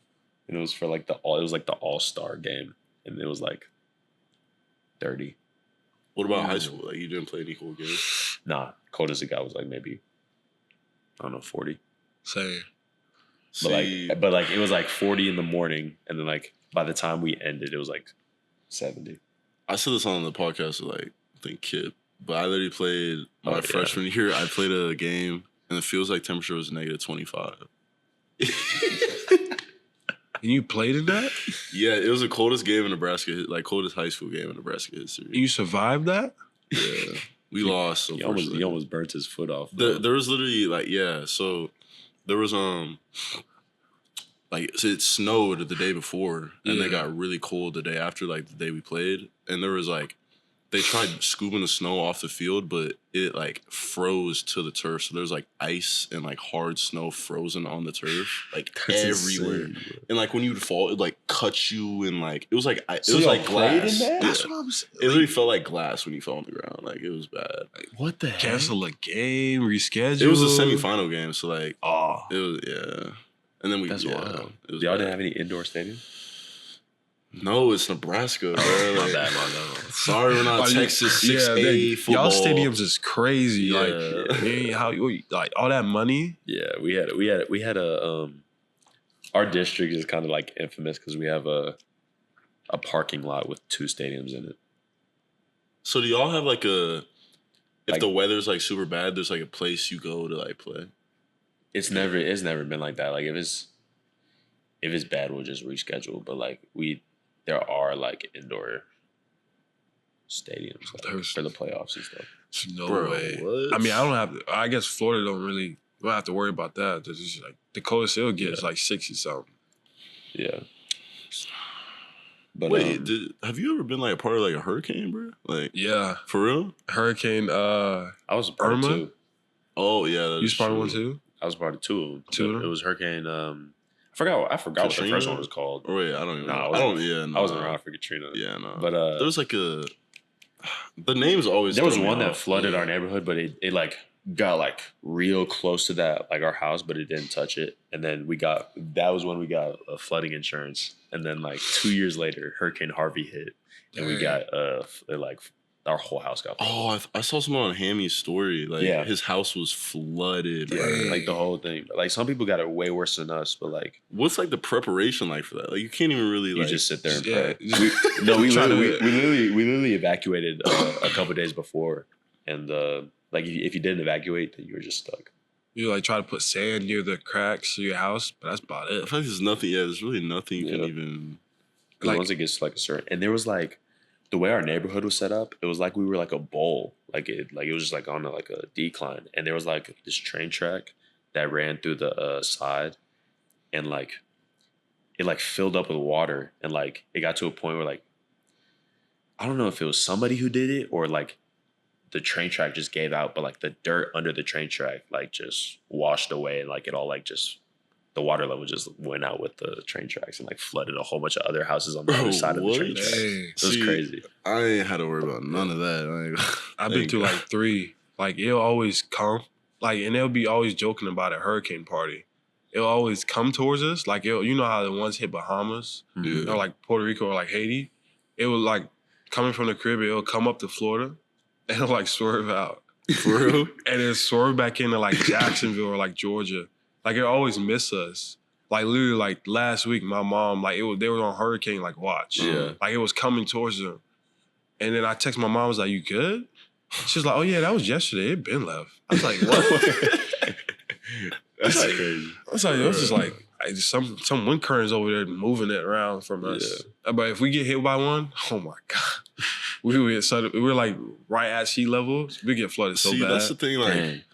and it was for like the All-Star game, and it was like 30. What about high school? Like you didn't play any cold games? Nah, coldest it got was like maybe, I don't know, 40. Same. But like it was like 40 in the morning, and then like by the time we ended, it was like 70. I said this on the podcast with like I think Kip, but I literally played my freshman year. I played a game, and it feels like temperature was negative 25. And you played in that? Yeah, it was the coldest game in Nebraska, like coldest high school game in Nebraska history. You survived that? Yeah, we lost. He almost burnt his foot off. There was literally like so there was like so it snowed the day before, and they got really cold the day after, like the day we played, and there was like they tried scooping the snow off the field, but it like froze to the turf. So there's like ice and like hard snow frozen on the turf, like everywhere. Insane, and like when you'd fall, it like cut you, and like it was like glass. That's what I'm saying. It literally felt like glass when you fell on the ground. Like it was bad. Like, what the heck? Cancel a game, reschedule. It was a semifinal game, so like it was and then we that's wild. Y'all didn't have any indoor stadium? No, it's Nebraska, bro. My bad. Sorry, we're not Texas 6A football. Y'all stadiums is crazy. Yeah. Like, how like all that money? Yeah, we had a our district is kind of like infamous because we have a parking lot with 2 stadiums in it. So do y'all have like if the weather's like super bad, there's like a place you go to like play? It's never been like that. Like if it's bad, we'll just reschedule. But like there are like indoor stadiums like, for the playoffs and stuff. No way. What? I mean, I guess Florida don't have to worry about that. It's just like the coldest it'll get is like 60 something. Yeah. But wait, have you ever been like a part of like a hurricane, bro? Like for real? Hurricane I was a part Irma? of 2. Oh yeah, you was part of 1 too? I was part of 2 of them. 2 of them? It was Hurricane I forgot what the first one was called. Oh yeah, I don't even know. I wasn't around for Katrina. Yeah, no. But there was like the name's always there was one that flooded our neighborhood, but it like got like real close to that, like our house, but it didn't touch it. And then that was when we got a flooding insurance. And then like 2 years later, Hurricane Harvey hit, and we got like our whole house got flooded. Oh, I saw someone on Hammy's story. Like his house was flooded. Yeah, like the whole thing. Like some people got it way worse than us, but like what's like the preparation like for that? Like you can't even really you like just sit there and pray. We literally evacuated a couple of days before, and like if you didn't evacuate, then you were just stuck. You like try to put sand near the cracks of your house, but that's about it. I feel like there's nothing. Yeah, there's really nothing you can even. Like once it gets like a certain, and there was like the way our neighborhood was set up, it was like we were like a bowl, like it was just like on a decline, and there was like this train track that ran through the side, and like it like filled up with water, and like it got to a point where like I don't know if it was somebody who did it or like the train track just gave out, but like the dirt under the train track like just washed away, and like it all like just the water level just went out with the train tracks and like flooded a whole bunch of other houses on the other side of the train tracks. It was crazy. I ain't had to worry about none of that. I've been through like 3. Like it'll always come, like, and they'll be always joking about a hurricane party. It'll always come towards us. Like you know how the ones hit Bahamas or like Puerto Rico or like Haiti. It was like coming from the Caribbean. It'll come up to Florida and it'll like swerve out. For real? And then swerve back into like Jacksonville or like Georgia. Like it always miss us. Like literally like last week, my mom, like they were on hurricane like watch. Yeah. Like it was coming towards them. And then I text my mom, I was like, you good? She was like, oh yeah, that was yesterday. It been left. I was like, what? That's crazy. I was like, it was just like some wind currents over there moving it around from us. But if we get hit by one, oh my God. We're like right at sea level. We get flooded so bad. That's the thing, like,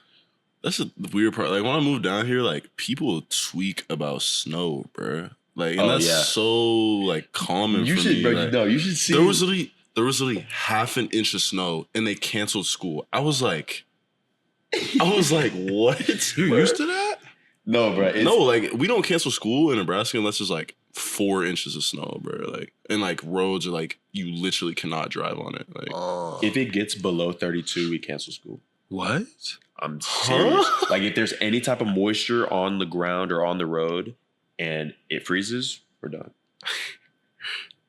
that's the weird part. Like, when I moved down here, like, people tweak about snow, bro. Like, and that's so, like, common for me. Bro, like, you should see. There was literally half an inch of snow, and they canceled school. I was like, what? You used to that? No, bro. No, like, we don't cancel school in Nebraska unless there's, like, 4 inches of snow, bro. Like, and, like, roads are, like, you literally cannot drive on it. Like, if it gets below 32, we cancel school. What? I'm serious. Like, if there's any type of moisture on the ground or on the road and it freezes, we're done.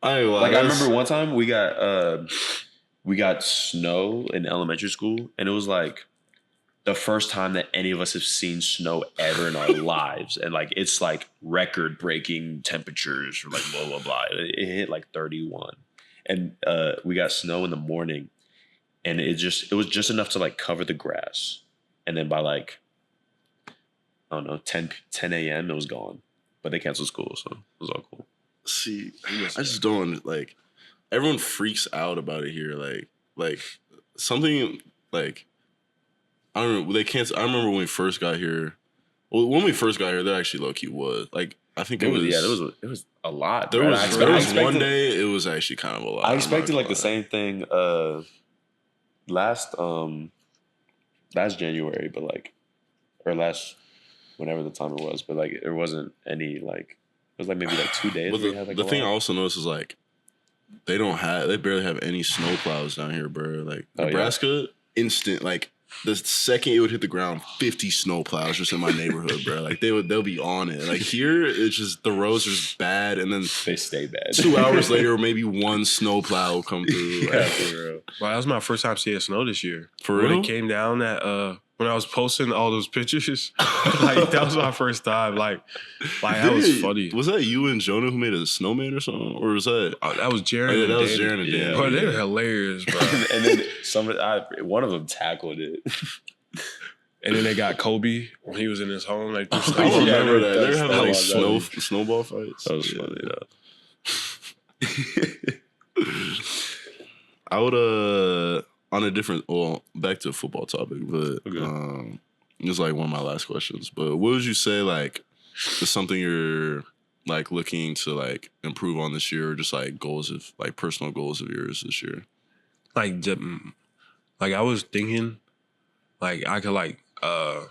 I remember one time we got snow in elementary school, and it was like the first time that any of us have seen snow ever in our lives. And like it's like record breaking temperatures for like blah blah blah. It hit like 31. And we got snow in the morning, and it was just enough to like cover the grass. And then by like, I don't know, 10 a.m. it was gone. But they canceled school, so it was all cool. See, I just don't, like, everyone freaks out about it here. Like something, like, I don't know, they cancel. I remember when we first got here. Well, when we first got here, there actually low-key was. Like, I think it was a lot. There was one day, it was actually kind of a lot. I expected like the same thing last January, but like, or last, whenever the time it was, but like, there wasn't any like, it was like maybe like 2 days. But the thing I also noticed is like, they barely have any snow plows down here, bro. Like Nebraska, instant, like the second it would hit the ground, 50 snow plows just in my neighborhood, bro. Like they'll be on it. Like here, it's just the roads are just bad, and then they stay bad. 2 hours later, maybe one snow plow will come through. Like, for real. Wow, that was my first time seeing snow this year. For real? When it came down when I was posting all those pictures, like that was my first time. Like that was funny. Was that you and Jonah who made a snowman or something, or was that? That was Jaron. Oh, yeah, that was Jaron and Dan. Bro, they were hilarious, bro. And then one of them tackled it. And then they got Kobe when he was in his home. Like, I remember that. They're having like snowball fights. That was funny, though. I would on a different, back to a football topic, but just like one of my last questions. But what would you say like is something you're like looking to like improve on this year, or just like goals of like personal goals of yours this year? Like I was thinking, like I could like I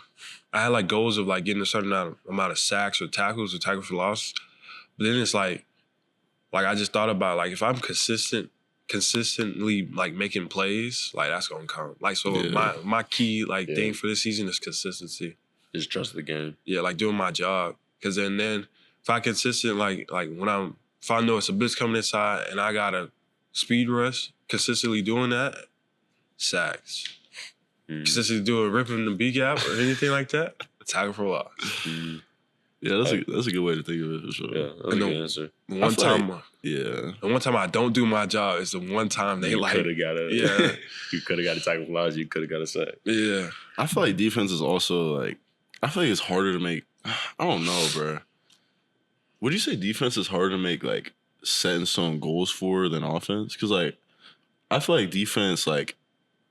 had like goals of like getting a certain amount of sacks or tackles for loss. But then it's like I just thought about like if I'm consistently like making plays, like that's gonna come. Like so my key thing for this season is consistency. Just trust the game. Yeah, like doing my job. Cause then if I consistent like when if I know it's a blitz coming inside and I gotta speed rush, consistently doing that, sacks. Consistently doing ripping the B gap or anything like that, tackle for loss. Yeah, that's a good way to think of it for sure. Yeah, that's a good answer. One time, the one time I don't do my job is the one time they you like could have got it. Yeah, you could have got a tackle for loss. You could have got a sack. Yeah, I feel like defense is also like I feel like it's harder to make. I don't know, bro. Would you say defense is harder to make like set in stone goals for than offense? Because like I feel like defense like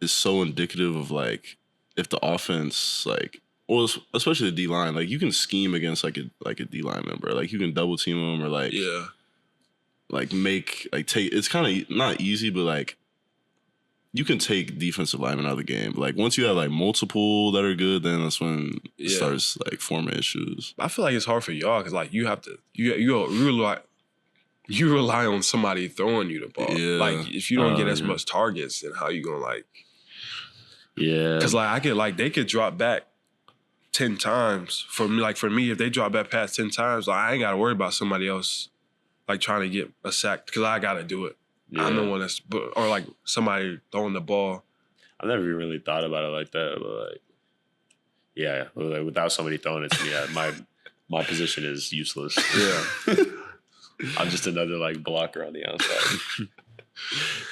is so indicative of like if the offense like, well, especially the D line, like you can scheme against like a D lineman, bro. Like you can double team them or like like make like take. It's kind of not easy, but like you can take defensive linemen out of the game. But like once you have like multiple that are good, then that's when it starts like forming issues. I feel like it's hard for y'all because like you have to you rely on somebody throwing you the ball. Yeah. Like if you don't get as much targets, then how you gonna like? Yeah, because like they could drop back 10 times. For me, if they drop back past 10 times, like I ain't gotta worry about somebody else like trying to get a sack because I gotta do it. I'm the one or like somebody throwing the ball. I've never really thought about it like that, but like, yeah, like without somebody throwing it to me, my position is useless. Yeah. I'm just another like blocker on the outside.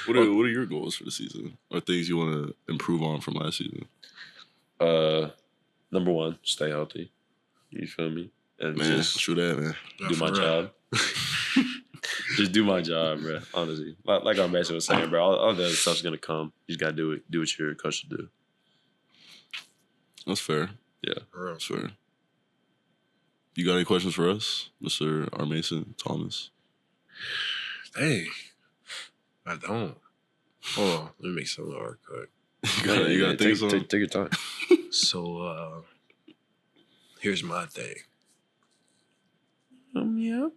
What are your goals for the season? Or things you want to improve on from last season? Number one, stay healthy. You feel me? And Man, just true that, man. do my job. Just do my job, bro. Honestly, like our Mason was saying, bro. All the other stuff's gonna come. You just gotta do it. Do what your coach will do. That's fair. Yeah, That's fair. You got any questions for us, Mr. R. Mason Thomas? Hey, I don't. Hold on, let me make some more quick. You got things on? Take your time. So, here's my thing. Yeah.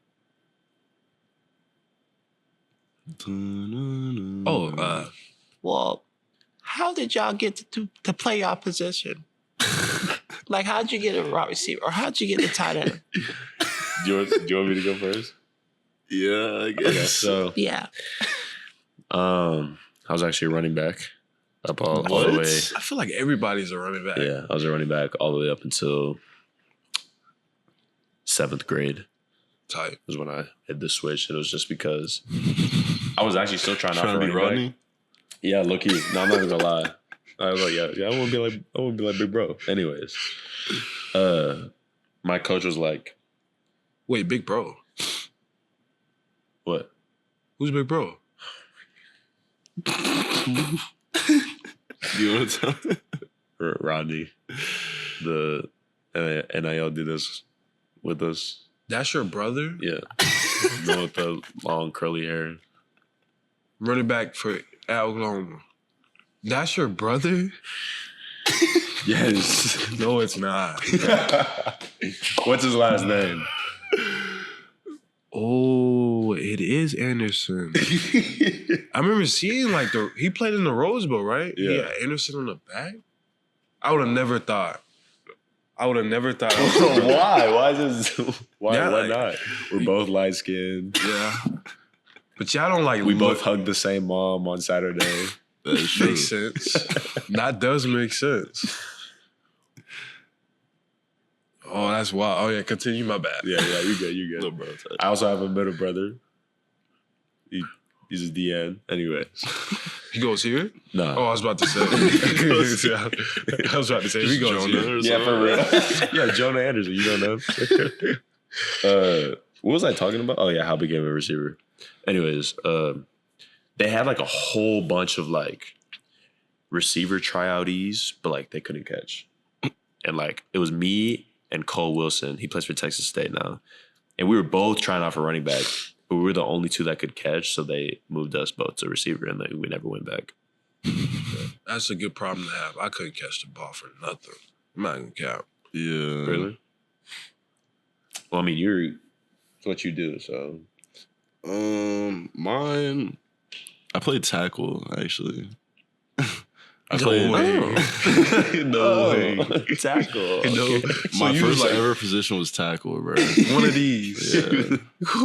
Well, how did y'all get to play your position? Like, how'd you get a wide receiver? Or how'd you get a tight end? Do you want me to go first? Yeah, I guess. Okay, so Yeah. I was actually a running back up all the way. I feel like everybody's a running back. Yeah, I was a running back all the way up until 7th grade. Type. Was when I hit the switch, and it was just because I was actually still trying out Trying for to be running Rodney? back. Yeah, low key. No, I'm not even gonna lie. I was like, yeah, I want to be like big bro. Anyways, my coach was like, Wait, Big Bro. "What? Who's Big Bro? You want to tell me? Rodney, the NIL did this with us. That's your brother? Yeah, the one with the long curly hair. Running back for Oklahoma. That's your brother? Yes. No, it's not. What's his last name? Oh, it is Anderson. I remember seeing he played in the Rose Bowl, right? Yeah. Anderson on the back. I would have never thought. Why? Why is this? Why? Yeah, why like- not? We're both light skinned. Yeah. But y'all don't like We look- both hugged the same mom on Saturday. That is true. Makes sense. That does make sense. Oh, that's wild. Oh yeah, continue. My bad. Yeah, you good. Little bro, I also have a middle brother. He's a DN. Anyways. He goes here. No. Oh, I was about to say. I was about to say. He goes Jonah here. or Yeah, something. for real. Yeah, Jonah Anderson. You don't know. What was I talking about? Oh yeah, how became a receiver. Anyways, they had like a whole bunch of like receiver tryouties, but like they couldn't catch. And like it was me and Cole Wilson. He plays for Texas State now. And we were both trying out for running back, but we were the only two that could catch, so they moved us both to receiver, and we never went back. That's a good problem to have. I couldn't catch the ball for nothing. I'm not gonna count. Yeah. Really? Well, I mean, it's what you do, so. Mine. I played tackle actually. I No played. way. No way. Tackle. No. My you first like ever position was tackle, bro. one of these. Yeah.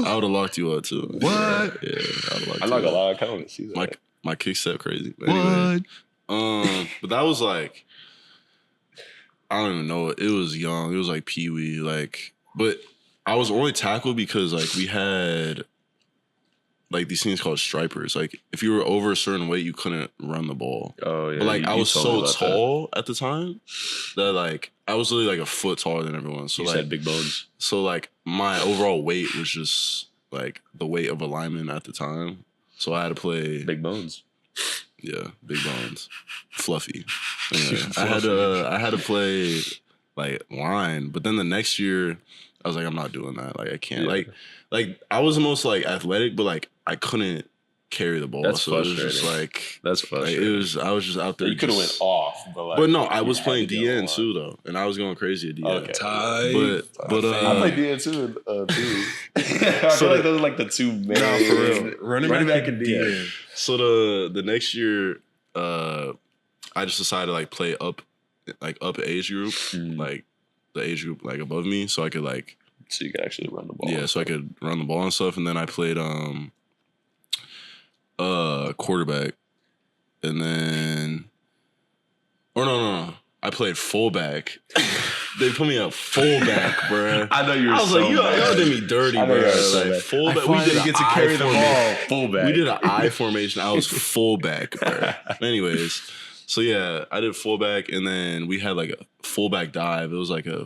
I would have locked you up too. What? Yeah, I would have locked I'm you not gonna up. lie, I kind of want to see that. My kick step crazy. But anyways, but that was like, I don't even know. It was young. It was like Pee Wee. But I was only tackled because like we had like these things called stripers. Like if you were over a certain weight, you couldn't run the ball. Oh yeah. But like I you was told me so about that. tall at the time that like I was literally like a foot taller than everyone. So You like said big bones. so like my overall weight was just like the weight of a lineman at the time. So I had to play Big bones. yeah, big bones, fluffy. Anyway, I had to play like line, but then the next year I was like, I'm not doing that. Like I can't. Yeah. Like I was the most like athletic, but like I couldn't carry the ball. That's so it was just frustrating. like That's frustrating. I was just out there. You could have went just- off, but like. But no, I was you playing had to be on DN too though, and I was going crazy at DN. Okay. Tight. But I played DN too. Too. I feel like those are like the two main. Nah, for real. Running back and and DN. DN. So the next year, I just decided to like play up age group, like the age group like above me, so I could like So you could actually run the ball. yeah, so I could run the ball and stuff. And then I played quarterback, and then played fullback. They put me at fullback, bro. I know you were I was so like, mad. y'all did me dirty, I know bro. you were so Like mad. fullback. I finally get to carry the ball. Fullback. We did an I formation. I was fullback, bro. Anyways, so yeah, I did fullback, and then we had like a fullback dive. It was like a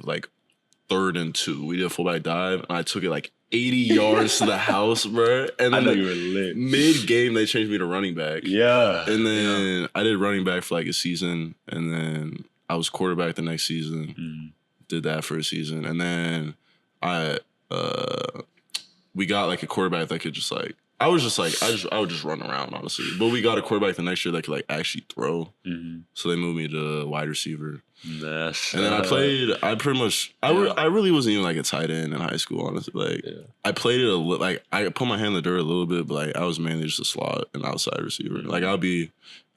3rd and 2. We did a fullback dive, and I took it like 80 yards to the house, bro. And then I know you were lit. Mid-game, they changed me to running back. Yeah. And then I did running back for like a season, and then I was quarterback the next season. Did that for a season, and then we got like a quarterback that could just like I would just run around, honestly. But we got a quarterback the next year that could like actually throw. So they moved me to wide receiver. And then I really wasn't even like a tight end in high school, honestly. Like I played it like I put my hand in the dirt a little bit, but like I was mainly just a slot and outside receiver. Like I'll be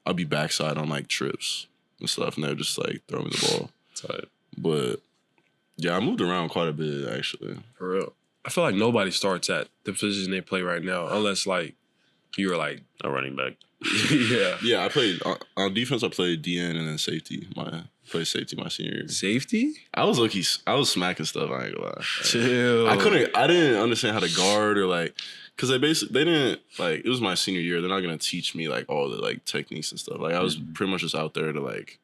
backside on like trips and stuff, and they'll just like throw me the ball. Tight. But yeah, I moved around quite a bit actually. For real. I feel like nobody starts at the position they play right now, unless like you were like A running back. yeah. Yeah, I played on defense. I played DN and then safety. Played safety my senior year. Safety? I was smacking stuff. I ain't gonna lie. Chill. I didn't understand how to guard or like, cause they didn't like. It was my senior year. They're not gonna teach me like all the like techniques and stuff. Like I was pretty much just out there to like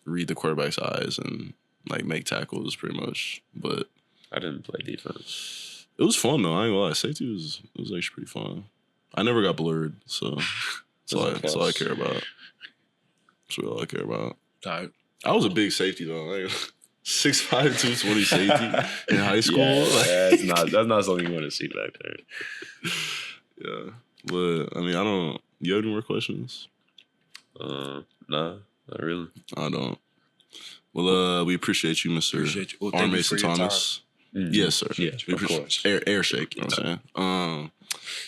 read the quarterback's eyes and like make tackles pretty much. But I didn't play defense. it was fun though. I ain't gonna lie. Safety was actually pretty fun. I never got blurred, so that's all I care about. That's really all I care about. Type. I was a big safety though. Like, 6'5", 220 safety in high school. Yeah, Like, that's not something you want to see back there. yeah, but I mean, I don't. You have any more questions? Nah, not really. I don't. Well, we appreciate you, Mr. Appreciate you. Well, R. thank you Mason for your Thomas. Yes, sir. Yes, We of appreciate- course. Air shake, you know what I'm saying?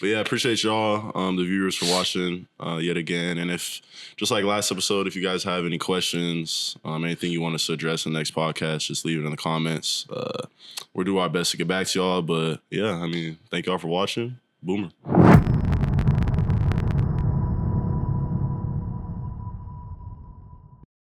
But yeah, I appreciate y'all, the viewers, for watching yet again. And if, just like last episode, if you guys have any questions, anything you want us to address in the next podcast, just leave it in the comments. We'll do our best to get back to y'all. But yeah, I mean, thank y'all for watching. Boomer.